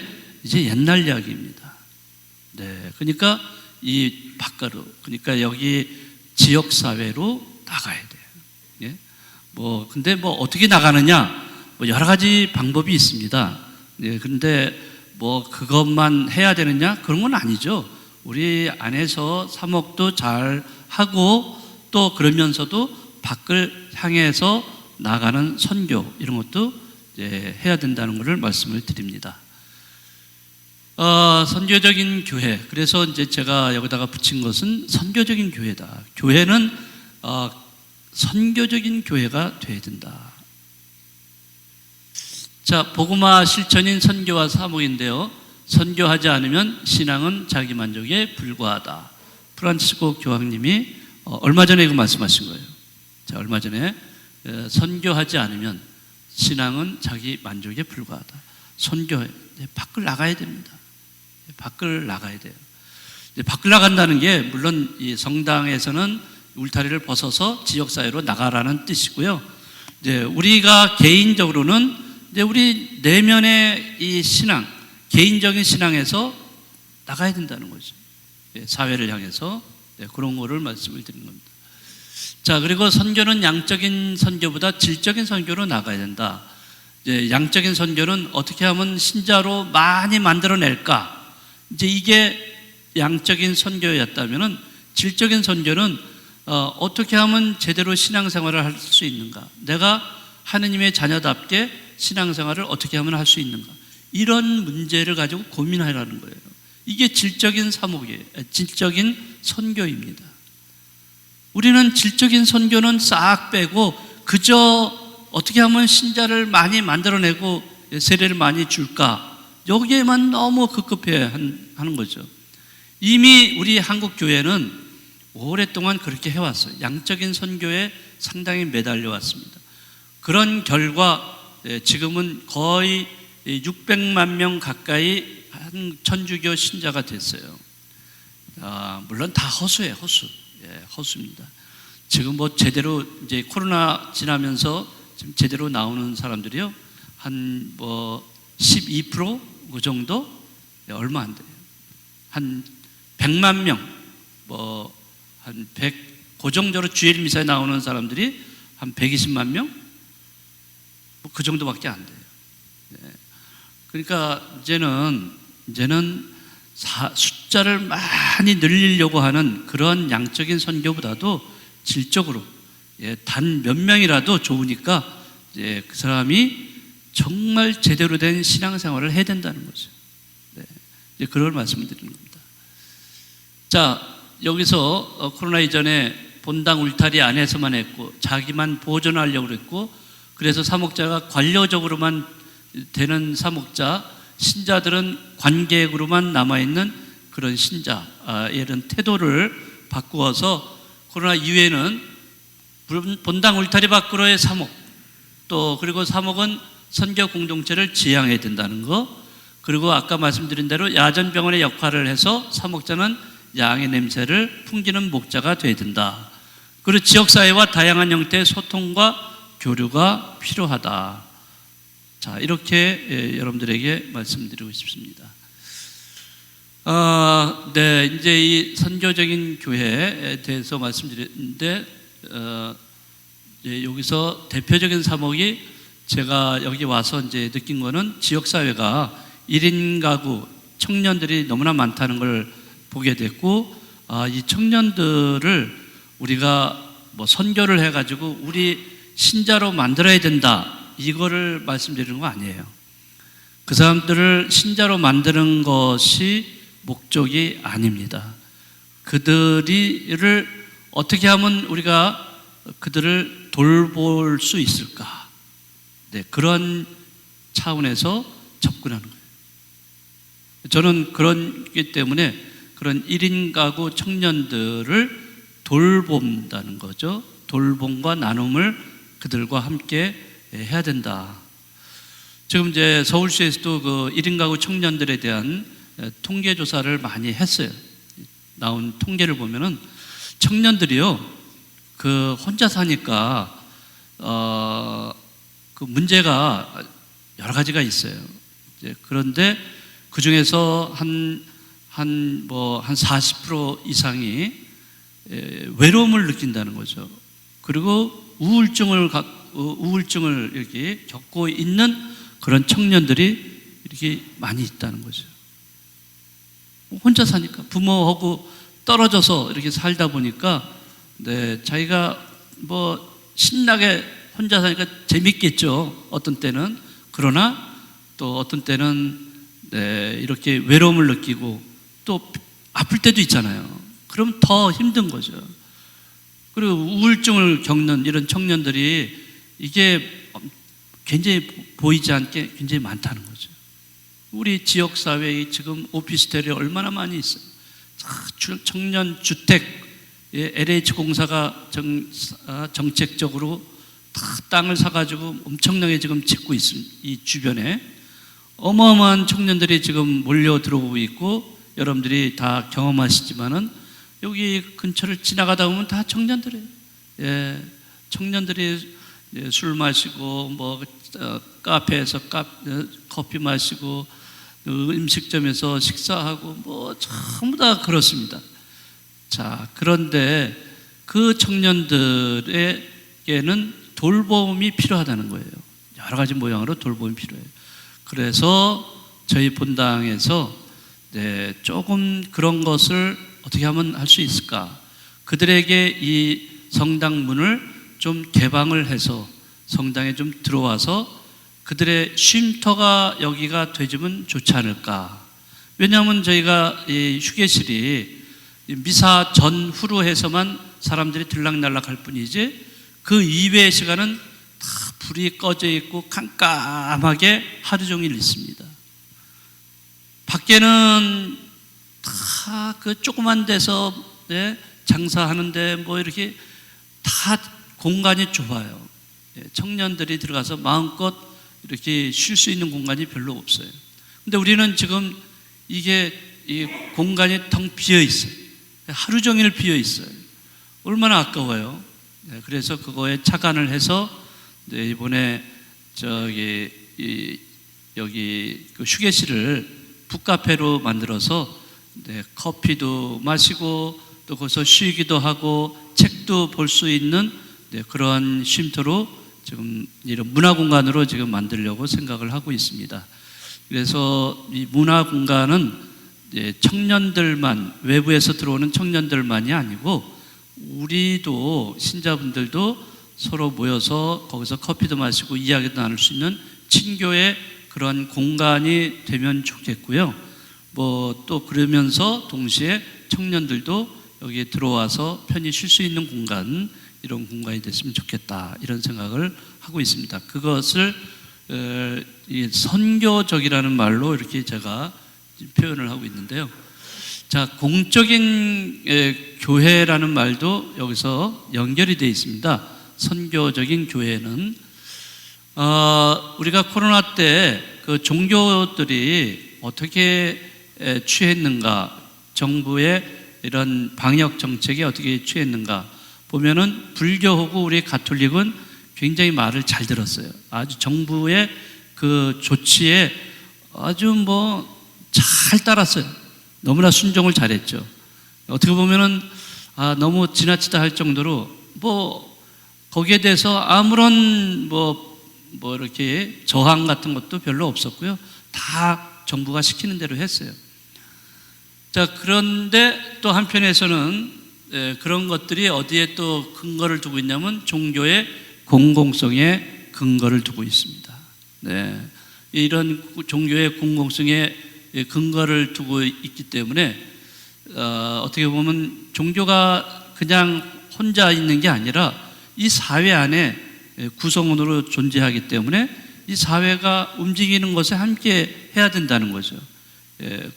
S2: 옛날 이야기입니다. 네, 그러니까 이 바깥으로, 그러니까 여기 지역 사회로 나가야 돼요. 예? 근데 어떻게 나가느냐? 여러 가지 방법이 있습니다. 예, 근데 그것만 해야 되느냐? 그런 건 아니죠. 우리 안에서 사목도 잘 하고 또 그러면서도 밖을 향해서 나가는 선교 이런 것도 해야 된다는 것을 말씀을 드립니다. 선교적인 교회. 그래서 이제 제가 여기다가 붙인 것은 선교적인 교회다. 교회는 선교적인 교회가 되어야 된다. 자, 복음화 실천인 선교와 사목인데요. 선교하지 않으면 신앙은 자기 만족에 불과하다. 프란치스코 교황님이 얼마 전에 이거 말씀하신 거예요. 자, 얼마 전에 선교하지 않으면 신앙은 자기 만족에 불과하다. 선교, 밖을 나가야 됩니다. 밖을 나가야 돼요. 밖을 나간다는 게 물론 이 성당에서는 울타리를 벗어서 지역사회로 나가라는 뜻이고요. 이제 우리가 개인적으로는 이제 우리 내면의 이 신앙, 개인적인 신앙에서 나가야 된다는 거죠. 사회를 향해서 그런 거를 말씀을 드리는 겁니다. 자, 그리고 선교는 양적인 선교보다 질적인 선교로 나가야 된다. 이제 양적인 선교는 어떻게 하면 신자로 많이 만들어낼까? 이제 이게 양적인 선교였다면은 질적인 선교는 어떻게 하면 제대로 신앙생활을 할 수 있는가? 내가 하느님의 자녀답게 신앙생활을 어떻게 하면 할 수 있는가? 이런 문제를 가지고 고민하라는 거예요. 이게 질적인 사목이에요. 질적인 선교입니다. 우리는 질적인 선교는 싹 빼고 그저 어떻게 하면 신자를 많이 만들어내고 세례를 많이 줄까? 여기에만 너무 급급해 하는 거죠. 이미 우리 한국 교회는 오랫동안 그렇게 해왔어요. 양적인 선교에 상당히 매달려 왔습니다. 그런 결과 지금은 거의 600만 명 가까이 한 천주교 신자가 됐어요. 물론 다 허수예요, 허수. 허수입니다. 지금 제대로 이제 코로나 지나면서 지금 제대로 나오는 사람들이요, 한 12% 그 정도? 얼마 안 돼요. 한 100만 명, 한 100, 그 정도로 주일 미사에 나오는 사람들이 한 120만 명? 그 정도밖에 안 돼요. 그러니까 이제는 숫자를 많이 늘리려고 하는 그런 양적인 선교보다도 질적으로 단 몇 명이라도 좋으니까 그 사람이 정말 제대로 된 신앙생활을 해야 된다는 거죠. 이제 그걸 말씀을 드리는 겁니다. 자, 여기서 코로나 이전에 본당 울타리 안에서만 했고 자기만 보존하려고 그랬고 그래서 사목자가 관료적으로만 되는 사목자, 신자들은 관객으로만 남아있는 그런 신자, 이런 태도를 바꾸어서 코로나 이후에는 본당 울타리 밖으로의 사목, 또 그리고 사목은 선교 공동체를 지향해야 된다는 거, 그리고 아까 말씀드린 대로 야전병원의 역할을 해서 사목자는 양의 냄새를 풍기는 목자가 되어야 된다. 그리고 지역사회와 다양한 형태의 소통과 교류가 필요하다. 자, 이렇게 여러분들에게 말씀드리고 싶습니다. 네, 이제 이 선교적인 교회에 대해서 말씀드렸는데, 여기서 대표적인 사목이 제가 여기 와서 이제 느낀 거는 지역사회가 1인 가구 청년들이 너무나 많다는 걸 보게 됐고, 이 청년들을 우리가 뭐 선교를 해가지고 우리 신자로 만들어야 된다, 이거를 말씀드리는 거 아니에요. 그 사람들을 신자로 만드는 것이 목적이 아닙니다. 그들을 어떻게 하면 우리가 그들을 돌볼 수 있을까? 네, 그런 차원에서 접근하는 거예요. 저는 그렇기 때문에 그런 1인 가구 청년들을 돌본다는 거죠. 돌봄과 나눔을 그들과 함께 해야 된다. 지금 이제 서울시에서도 그 1인 가구 청년들에 대한 통계 조사를 많이 했어요. 나온 통계를 보면은 청년들이요, 그 혼자 사니까 그 문제가 여러 가지가 있어요. 그런데 그 중에서 한 40% 이상이 외로움을 느낀다는 거죠. 그리고 우울증을 이렇게 겪고 있는 그런 청년들이 이렇게 많이 있다는 거죠. 혼자 사니까, 부모하고 떨어져서 이렇게 살다 보니까, 네, 자기가 뭐 신나게 혼자 사니까 재밌겠죠, 어떤 때는. 그러나 또 어떤 때는 네, 이렇게 외로움을 느끼고 또 아플 때도 있잖아요. 그럼 더 힘든 거죠. 그리고 우울증을 겪는 이런 청년들이 이게 굉장히 보이지 않게 굉장히 많다는 거죠. 우리 지역사회에 지금 오피스텔이 얼마나 많이 있어요. 청년 주택, LH공사가 정책적으로 다 땅을 사가지고 엄청나게 지금 짓고 있습니다. 이 주변에 어마어마한 청년들이 지금 몰려 들어오고 있고, 여러분들이 다 경험하시지만은 여기 근처를 지나가다 보면 다 청년들이에요. 예, 청년들이 술 마시고 뭐 카페에서 커피 마시고 음식점에서 식사하고 뭐 전부 다 그렇습니다. 자, 그런데 그 청년들에게는 돌봄이 필요하다는 거예요. 여러 가지 모양으로 돌봄이 필요해요. 그래서 저희 본당에서 네, 조금 그런 것을 어떻게 하면 할 수 있을까? 그들에게 이 성당 문을 좀 개방을 해서 성당에 좀 들어와서 그들의 쉼터가 여기가 되지면 좋지 않을까? 왜냐하면 저희가 이 휴게실이 미사 전후로 해서만 사람들이 들락날락 할 뿐이지, 그 이외의 시간은 다 불이 꺼져 있고 깜깜하게 하루 종일 있습니다. 밖에는 다 그 조그만 데서 장사하는데 뭐 이렇게 다 공간이 좁아요. 청년들이 들어가서 마음껏 이렇게 쉴 수 있는 공간이 별로 없어요. 근데 우리는 지금 이게 이 공간이 텅 비어 있어요. 하루 종일 비어 있어요. 얼마나 아까워요. 그래서 그거에 착안을 해서 이번에 여기 그 휴게실을 북카페로 만들어서 커피도 마시고 또 거기서 쉬기도 하고 책도 볼 수 있는 그러한 쉼터로 지금 이런 문화 공간으로 지금 만들려고 생각을 하고 있습니다. 그래서 이 문화 공간은 청년들만, 외부에서 들어오는 청년들만이 아니고 우리도 신자분들도 서로 모여서 거기서 커피도 마시고 이야기도 나눌 수 있는 친교의 그런 공간이 되면 좋겠고요. 뭐 또 그러면서 동시에 청년들도 여기에 들어와서 편히 쉴 수 있는 공간, 이런 공간이 됐으면 좋겠다, 이런 생각을 하고 있습니다. 그것을 선교적이라는 말로 이렇게 제가 표현을 하고 있는데요. 자, 공적인 교회라는 말도 여기서 연결이 되어 있습니다. 선교적인 교회는 우리가 코로나 때 그 종교들이 어떻게 취했는가, 정부의 이런 방역 정책에 어떻게 취했는가 보면은 불교하고 우리 가톨릭은 굉장히 말을 잘 들었어요. 아주 정부의 그 조치에 아주 잘 따랐어요. 너무나 순종을 잘했죠. 어떻게 보면은 너무 지나치다 할 정도로 거기에 대해서 아무런 이렇게 저항 같은 것도 별로 없었고요. 다 정부가 시키는 대로 했어요. 자, 그런데 또 한편에서는 그런 것들이 어디에 또 근거를 두고 있냐면 종교의 공공성에 근거를 두고 있습니다. 네. 이런 종교의 공공성에 근거를 두고 있기 때문에 어떻게 보면 종교가 그냥 혼자 있는 게 아니라 이 사회 안에 구성원으로 존재하기 때문에 이 사회가 움직이는 것에 함께 해야 된다는 거죠.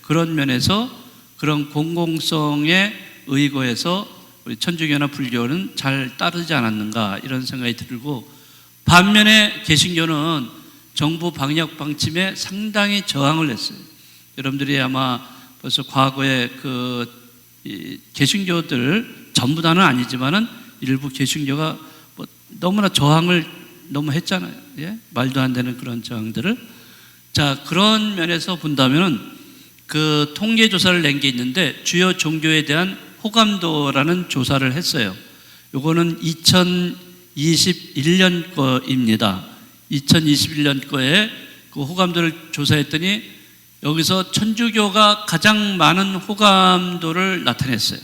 S2: 그런 면에서 그런 공공성에 의거해서 우리 천주교나 불교는 잘 따르지 않았는가 이런 생각이 들고, 반면에 개신교는 정부 방역 방침에 상당히 저항을 했어요. 여러분들이 아마 벌써 과거에 개신교들 전부 다는 아니지만은 일부 개신교가 너무나 저항을 너무 했잖아요. 예? 말도 안 되는 그런 저항들을. 자, 그런 면에서 본다면은 그 통계 조사를 낸 게 있는데 주요 종교에 대한 호감도라는 조사를 했어요. 요거는 2021년 거입니다. 2021년 거에 그 호감도를 조사했더니 여기서 천주교가 가장 많은 호감도를 나타냈어요.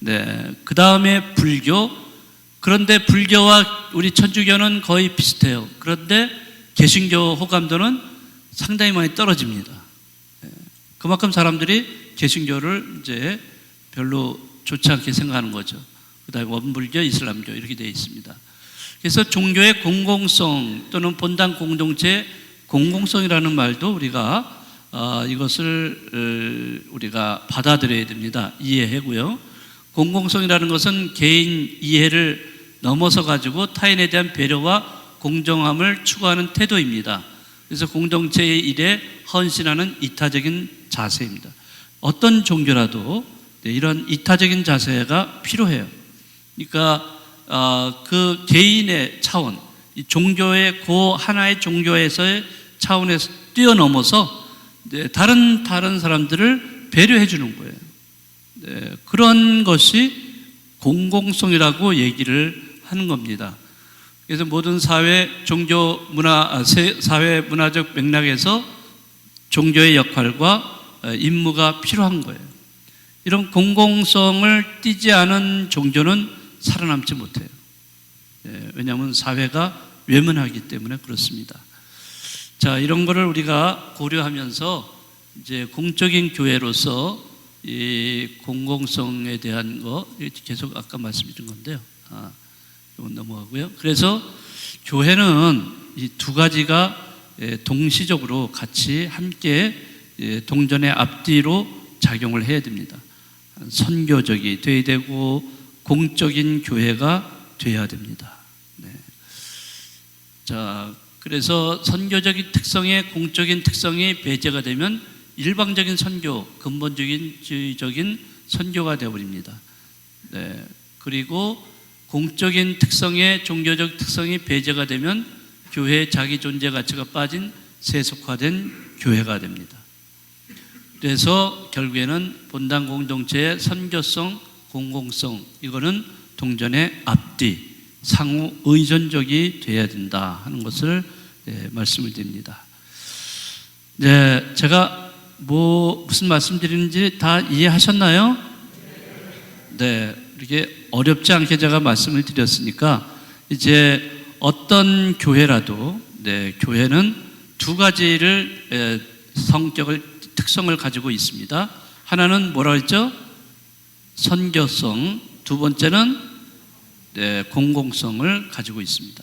S2: 네. 그 다음에 불교. 그런데 불교와 우리 천주교는 거의 비슷해요. 그런데 개신교 호감도는 상당히 많이 떨어집니다. 그만큼 사람들이 개신교를 이제 별로 좋지 않게 생각하는 거죠. 그 다음에 원불교, 이슬람교 이렇게 되어 있습니다. 그래서 종교의 공공성 또는 본당 공동체의 공공성이라는 말도 우리가 이것을 우리가 받아들여야 됩니다. 이해하고요. 공공성이라는 것은 개인 이해를 넘어서 가지고 타인에 대한 배려와 공정함을 추구하는 태도입니다. 그래서 공동체의 일에 헌신하는 이타적인 자세입니다. 어떤 종교라도 이런 이타적인 자세가 필요해요. 그러니까 그 개인의 차원, 이 종교의 하나의 종교에서의 차원에서 뛰어넘어서 다른 사람들을 배려해 주는 거예요. 네, 그런 것이 공공성이라고 얘기를 하는 겁니다. 그래서 모든 사회 문화적 맥락에서 종교의 역할과 임무가 필요한 거예요. 이런 공공성을 띠지 않은 종교는 살아남지 못해요. 왜냐하면 사회가 외면하기 때문에 그렇습니다. 자, 이런 거를 우리가 고려하면서 이제 공적인 교회로서 이 공공성에 대한 거 계속 아까 말씀드린 건데요. 이건 넘어가고요. 그래서 교회는 이 두 가지가 동시적으로 같이 함께 동전의 앞뒤로 작용을 해야 됩니다. 선교적이 돼야 되고 공적인 교회가 돼야 됩니다. 네. 자, 그래서 선교적인 특성에 공적인 특성이 배제가 되면 일방적인 선교, 근본적인 선교가 되어버립니다. 네. 그리고 공적인 특성에 종교적 특성이 배제가 되면 교회의 자기 존재 가치가 빠진 세속화된 교회가 됩니다. 그래서 결국에는 본당 공동체의 선교성, 공공성, 이거는 동전의 앞뒤, 상호 의존적이 돼야 된다 하는 것을 말씀을 드립니다. 네, 제가 무슨 말씀드리는지 다 이해하셨나요? 네, 이렇게 어렵지 않게 제가 말씀을 드렸으니까 이제 어떤 교회라도 교회는 두 가지를 특성을 가지고 있습니다. 하나는 뭐라 했죠? 선교성. 두 번째는 공공성을 가지고 있습니다.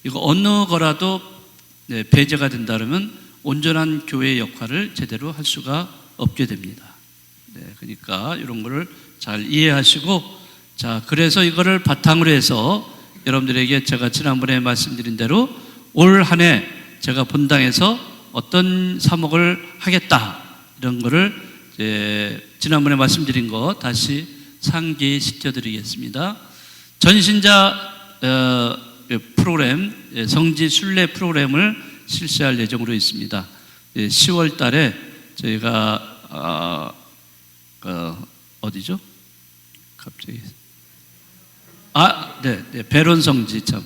S2: 이거 어느 거라도 배제가 된다면 온전한 교회의 역할을 제대로 할 수가 없게 됩니다. 그러니까 이런 거를 잘 이해하시고, 자, 그래서 이거를 바탕으로 해서 여러분들에게 제가 지난번에 말씀드린 대로 올 한 해 제가 본당에서 어떤 사목을 하겠다, 이런 거를 지난번에 말씀드린 거 다시 상기시켜 드리겠습니다. 전신자 프로그램, 성지 순례 프로그램을 실시할 예정으로 있습니다. 10월 달에 저희가 어디죠? 갑자기 배론성지 참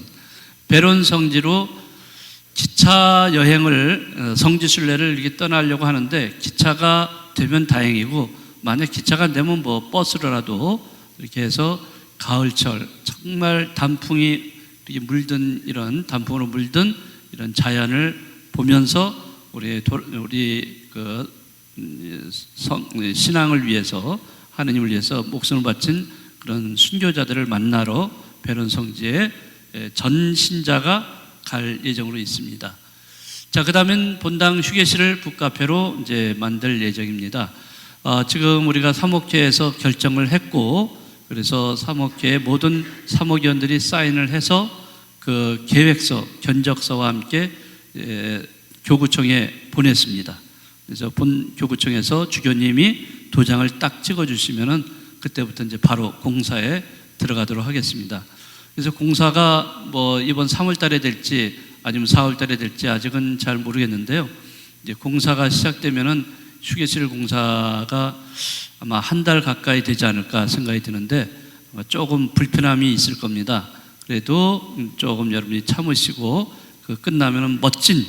S2: 배론성지로 기차 여행을 성지 순례를 이렇게 떠나려고 하는데 기차가 되면 다행이고 만약 기차가 안 되면 뭐 버스로라도 이렇게 해서 가을철 정말 단풍이 이렇게 물든 이런 단풍으로 물든 이런 자연을 보면서 우리 신앙을 위해서 하느님을 위해서 목숨을 바친 그런 순교자들을 만나러 배론성지에 전 신자가 갈 예정으로 있습니다. 자, 그다음엔 본당 휴게실을 북카페로 이제 만들 예정입니다. 지금 우리가 사목회에서 결정을 했고, 그래서 사목회 모든 사목위원들이 사인을 해서 그 계획서, 견적서와 함께 교구청에 보냈습니다. 그래서 본 교구청에서 주교님이 도장을 딱 찍어주시면은 그때부터 이제 바로 공사에 들어가도록 하겠습니다. 그래서 공사가 뭐 이번 3월 달에 될지 아니면 4월 달에 될지 아직은 잘 모르겠는데요. 이제 공사가 시작되면은 휴게실 공사가 아마 한 달 가까이 되지 않을까 생각이 드는데 조금 불편함이 있을 겁니다. 그래도 조금 여러분이 참으시고 그 끝나면은 멋진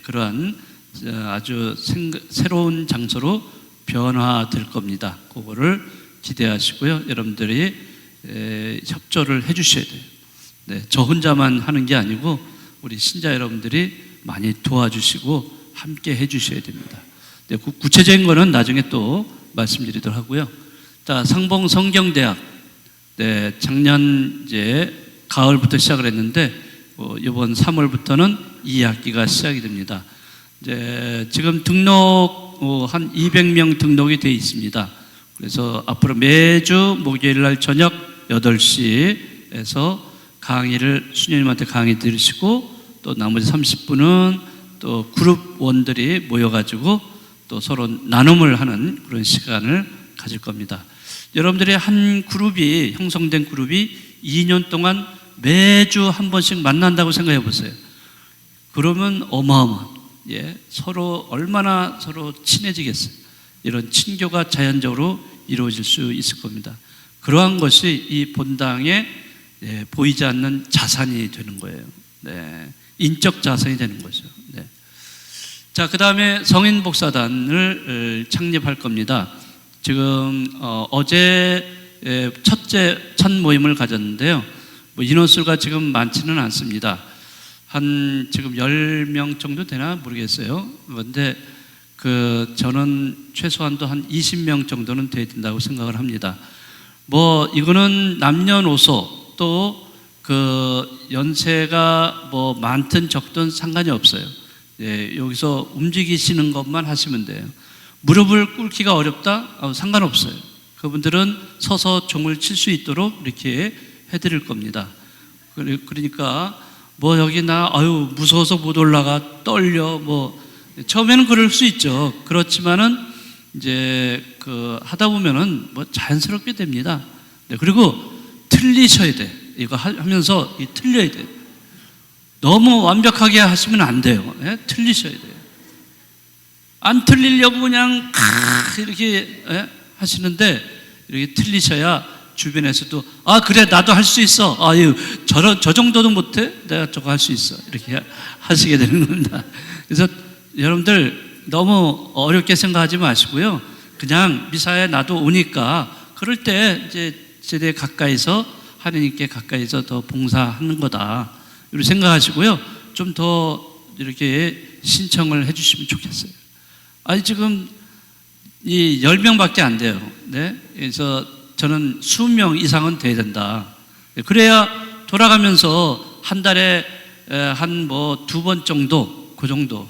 S2: 그러한 아주 새로운 장소로 변화될 겁니다. 그거를 기대하시고요. 여러분들이 협조를 해주셔야 돼요. 저 혼자만 하는 게 아니고 우리 신자 여러분들이 많이 도와주시고 함께 해주셔야 됩니다. 구체적인 거는 나중에 또 말씀드리도록 하고요. 자, 상봉 성경대학 작년 이제 가을부터 시작을 했는데 이번 3월부터는 2학기가 시작이 됩니다. 이제 지금 등록 한 200명 등록이 되어 있습니다. 그래서 앞으로 매주 목요일 날 저녁 8시에서 강의를 수녀님한테 강의 들으시고 또 나머지 30분은 또 그룹원들이 모여가지고 또 서로 나눔을 하는 그런 시간을 가질 겁니다. 여러분들의 한 그룹이 형성된 그룹이 2년 동안 매주 한 번씩 만난다고 생각해 보세요. 그러면 서로 얼마나 서로 친해지겠어요. 이런 친교가 자연적으로 이루어질 수 있을 겁니다. 그러한 것이 이 본당에 보이지 않는 자산이 되는 거예요. 인적 자산이 되는 거죠. 자, 그 다음에 성인 복사단을 창립할 겁니다. 지금 어제 첫 모임을 가졌는데요. 뭐 인원수가 지금 많지는 않습니다. 한 지금 10명 정도 되나 모르겠어요. 그런데 저는 최소한도 한 20명 정도는 돼야 된다고 생각을 합니다. 뭐 이거는 남녀노소 또 연세가 뭐 많든 적든 상관이 없어요. 여기서 움직이시는 것만 하시면 돼요. 무릎을 꿇기가 어렵다? 상관없어요. 그분들은 서서 종을 칠 수 있도록 이렇게 해드릴 겁니다. 그러니까 뭐 여기 무서워서 못 올라가 떨려 처음에는 그럴 수 있죠. 그렇지만은 이제 하다 보면은 뭐 자연스럽게 됩니다. 그리고 틀리셔야 돼. 이거 하면서 틀려야 돼. 너무 완벽하게 하시면 안 돼요. 틀리셔야 돼요. 안 틀리려고 그냥 이렇게 하시는데 이렇게 틀리셔야 주변에서도 그래 나도 할 수 있어. 저 정도도 못해? 내가 저거 할 수 있어. 이렇게 하시게 되는 겁니다. 그래서 여러분들 너무 어렵게 생각하지 마시고요. 그냥 미사에 나도 오니까 그럴 때 이제 제대 가까이서 하느님께 가까이서 더 봉사하는 거다. 이렇게 생각하시고요. 좀 더 이렇게 신청을 해주시면 좋겠어요. 지금 이 10명밖에 안 돼요. 그래서 저는 20명 이상은 돼야 된다. 그래야 돌아가면서 한 달에 한 2번 정도, 그 정도.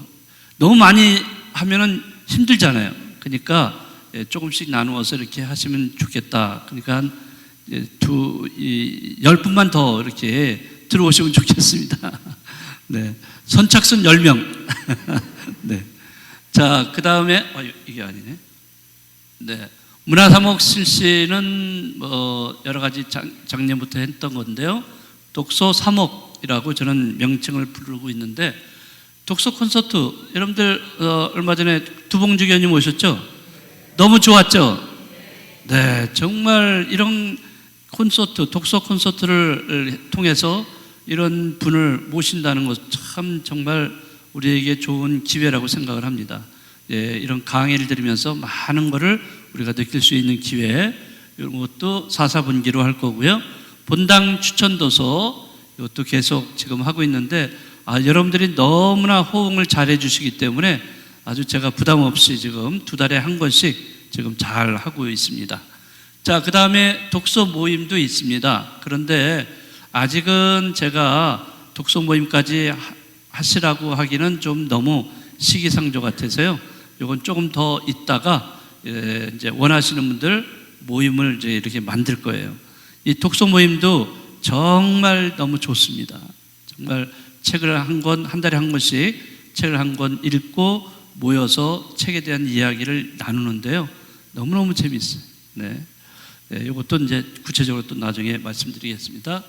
S2: 너무 많이 하면은 힘들잖아요. 그러니까 조금씩 나누어서 이렇게 하시면 좋겠다. 그러니까 한 10분만 더 이렇게 들어오시면 좋겠습니다. 선착순 10명. 자, 그 다음에, 이게 아니네. 문화사목 실시는 여러 가지 작년부터 했던 건데요. 독서 사목이라고 저는 명칭을 부르고 있는데, 독서 콘서트 여러분들 얼마 전에 두봉주 교님 오셨죠? 너무 좋았죠? 네, 정말 이런 콘서트, 독서 콘서트를 통해서 이런 분을 모신다는 것 참 정말 우리에게 좋은 기회라고 생각을 합니다. 예, 이런 강의를 들으면서 많은 것을 우리가 느낄 수 있는 기회, 이런 것도 사사분기로 할 거고요. 본당 추천도서 이것도 계속 지금 하고 있는데 여러분들이 너무나 호응을 잘해 주시기 때문에 아주 제가 부담 없이 지금 2달에 한 권씩 지금 잘 하고 있습니다. 자, 그 다음에 독서 모임도 있습니다. 그런데 아직은 제가 독서 모임까지 하시라고 하기는 좀 너무 시기상조 같아서요. 이건 조금 더 있다가 이제 원하시는 분들 모임을 이제 이렇게 만들 거예요. 이 독서 모임도 정말 너무 좋습니다. 정말 책을 한 달에 한 권씩 책을 한 권 읽고 모여서 책에 대한 이야기를 나누는데요. 너무너무 재미있어요. 네. 이것도 이제 구체적으로 또 나중에 말씀드리겠습니다.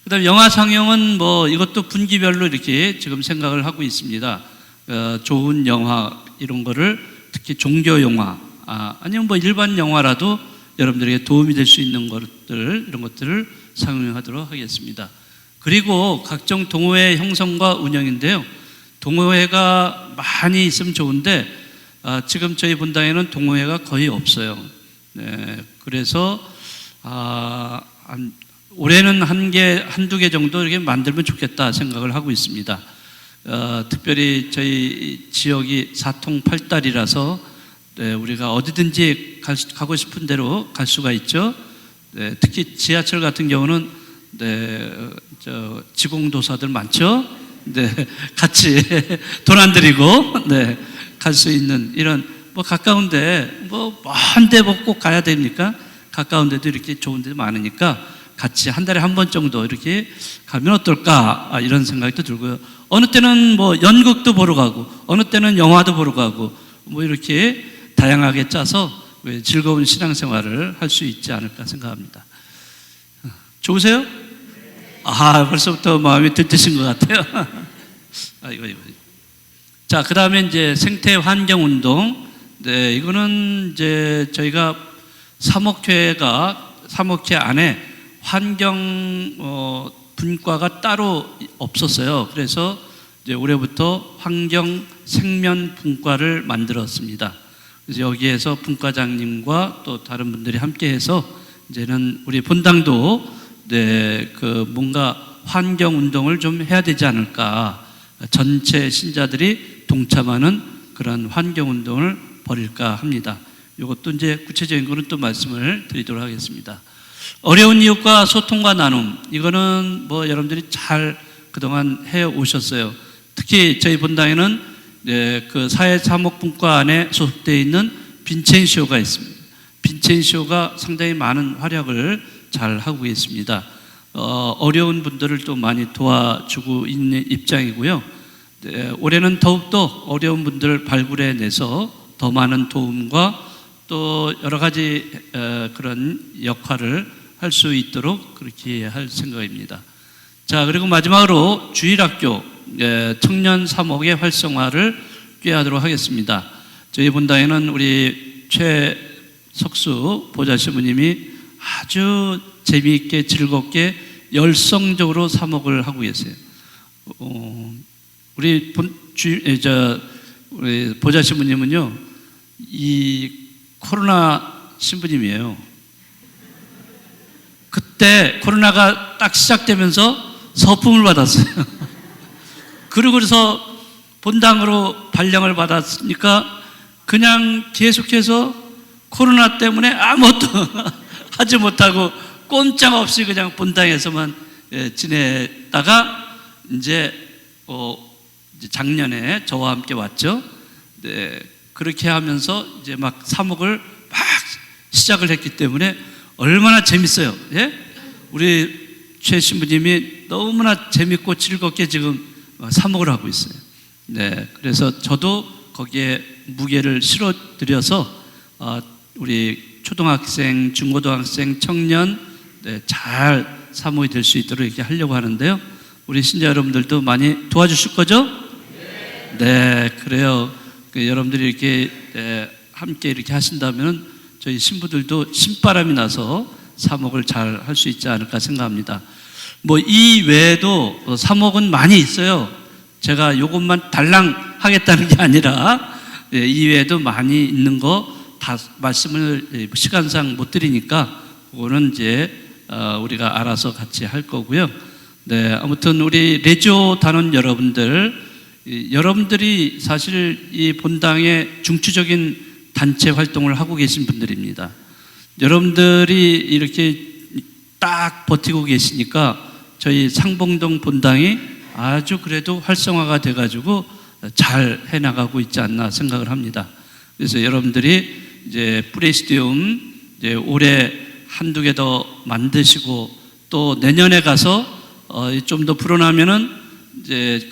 S2: 그 다음에 영화 상영은 뭐 이것도 분기별로 이렇게 지금 생각을 하고 있습니다. 좋은 영화 이런 거를 특히 종교 영화 아니면 뭐 일반 영화라도 여러분들에게 도움이 될 수 있는 것들 이런 것들을 상영하도록 하겠습니다. 그리고 각종 동호회 형성과 운영인데요. 동호회가 많이 있으면 좋은데 지금 저희 본당에는 동호회가 거의 없어요. 네, 그래서 올해는 한두 개 정도 이렇게 만들면 좋겠다 생각을 하고 있습니다. 특별히 저희 지역이 사통팔달이라서 네, 우리가 어디든지 가고 싶은 대로 갈 수가 있죠. 네, 특히 지하철 같은 경우는 네, 지공도사들 많죠. 네, 같이 돈 안 들이고 네, 갈 수 있는 이런 뭐 가까운데 뭐 먼데 뭐 꼭 가야 됩니까? 가까운데도 이렇게 좋은 데 많으니까 같이 한 달에 한 번 정도 이렇게 가면 어떨까 이런 생각도 들고요. 어느 때는 뭐 연극도 보러 가고 어느 때는 영화도 보러 가고 뭐 이렇게 다양하게 짜서 즐거운 신앙생활을 할 수 있지 않을까 생각합니다. 좋으세요? 벌써부터 마음이 들뜨신 것 같아요. 이거. 자, 그 다음에 이제 생태 환경 운동. 네, 이거는 이제 저희가 사목회 안에 환경 분과가 따로 없었어요. 그래서 이제 올해부터 환경 생면 분과를 만들었습니다. 그래서 여기에서 분과장님과 또 다른 분들이 함께해서 이제는 우리 본당도 네, 뭔가 환경 운동을 좀 해야 되지 않을까. 전체 신자들이 동참하는 그런 환경 운동을 벌일까 합니다. 이것도 이제 구체적인 거는 또 말씀을 드리도록 하겠습니다. 어려운 이웃과 소통과 나눔, 이거는 뭐 여러분들이 잘 그동안 해 오셨어요. 특히 저희 본당에는 네, 그 사회사목분과 안에 소속되어 있는 빈첸시오가 있습니다. 빈첸시오가 상당히 많은 활약을 잘 하고 있습니다. 어려운 분들을 또 많이 도와주고 있는 입장이고요. 네, 올해는 더욱더 어려운 분들을 발굴해내서 더 많은 도움과 또 여러 가지 그런 역할을 할 수 있도록 그렇게 할 생각입니다. 자, 그리고 마지막으로 주일학교 청년 사목의 활성화를 꾀하도록 하겠습니다. 저희 본당에는 우리 최석수 보좌시부님이 아주 재미있게 즐겁게 열성적으로 사목을 하고 계세요. 우리 보좌시부님은요, 이 코로나 신부님이에요. 그때 코로나가 딱 시작되면서 서품을 받았어요. 그러고서 본당으로 발령을 받았으니까 그냥 계속해서 코로나 때문에 아무것도 하지 못하고 꼼짝없이 그냥 본당에서만 지내다가 이제 작년에 저와 함께 왔죠. 네, 그렇게 하면서 이제 막 사목을 막 시작을 했기 때문에 얼마나 재밌어요. 예? 우리 최 신부님이 너무나 재밌고 즐겁게 지금 사목을 하고 있어요. 네, 그래서 저도 거기에 무게를 실어드려서 우리 초등학생, 중고등학생, 청년 잘 사목이 될 수 있도록 이렇게 하려고 하는데요. 우리 신자 여러분들도 많이 도와주실 거죠? 네, 그래요. 여러분들이 이렇게 함께 이렇게 하신다면 저희 신부들도 신바람이 나서 사목을 잘 할 수 있지 않을까 생각합니다. 뭐 이 외에도 사목은 많이 있어요. 제가 이것만 달랑 하겠다는 게 아니라 이 외에도 많이 있는 거 다 말씀을 시간상 못 드리니까 그거는 이제 우리가 알아서 같이 할 거고요. 네, 아무튼 우리 레조 단원 여러분들이 사실 이 본당의 중추적인 단체 활동을 하고 계신 분들입니다. 여러분들이 이렇게 딱 버티고 계시니까 저희 상봉동 본당이 아주 그래도 활성화가 돼가지고 잘 해나가고 있지 않나 생각을 합니다. 그래서 여러분들이 이제 프레시디움 이제 올해 한두 개 더 만드시고 또 내년에 가서 좀 더 불어나면은 이제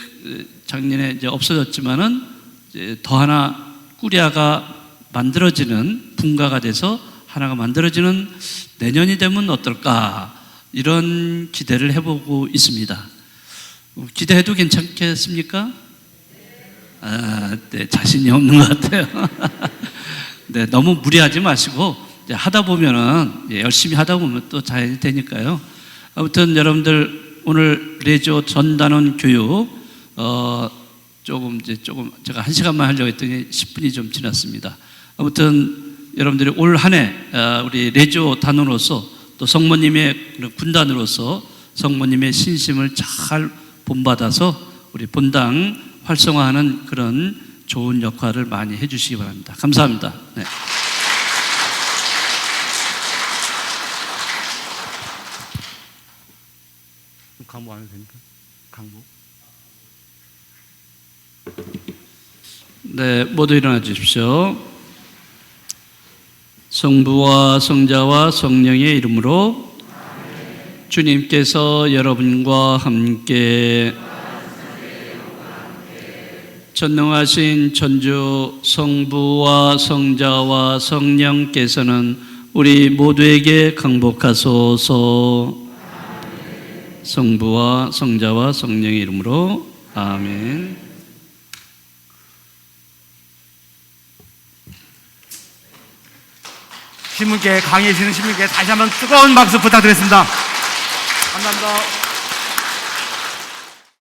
S2: 작년에 이제 없어졌지만은 이제 더 하나 꾸리아가 만들어지는 분가가 돼서 하나가 만들어지는 내년이 되면 어떨까 이런 기대를 해보고 있습니다. 기대해도 괜찮겠습니까? 네, 자신이 없는 것 같아요. 네, 너무 무리하지 마시고 하다 보면은 열심히 하다 보면 또 잘 되니까요. 아무튼 여러분들 오늘 레조 전단원 교육 조금 제가 1시간만 하려고 했더니 10분이 좀 지났습니다. 아무튼 여러분들이 올 한 해 우리 레조 단원으로서 또 성모님의 군단으로서 성모님의 신심을 잘 본받아서 우리 본당 활성화하는 그런 좋은 역할을 많이 해주시기 바랍니다. 감사합니다. 네.
S1: 강복 안 해도 됩니까? 강복.
S2: 네, 모두 일어나 주십시오. 성부와 성자와 성령의 이름으로 주님께서 여러분과 함께 전능하신 천주 성부와 성자와 성령께서는 우리 모두에게 강복하소서. 성부와 성자와 성령의 이름으로 아멘.
S1: 신문께 강의해 주시는 신문께 다시 한번 뜨거운 박수 부탁드리겠습니다. 감사합니다.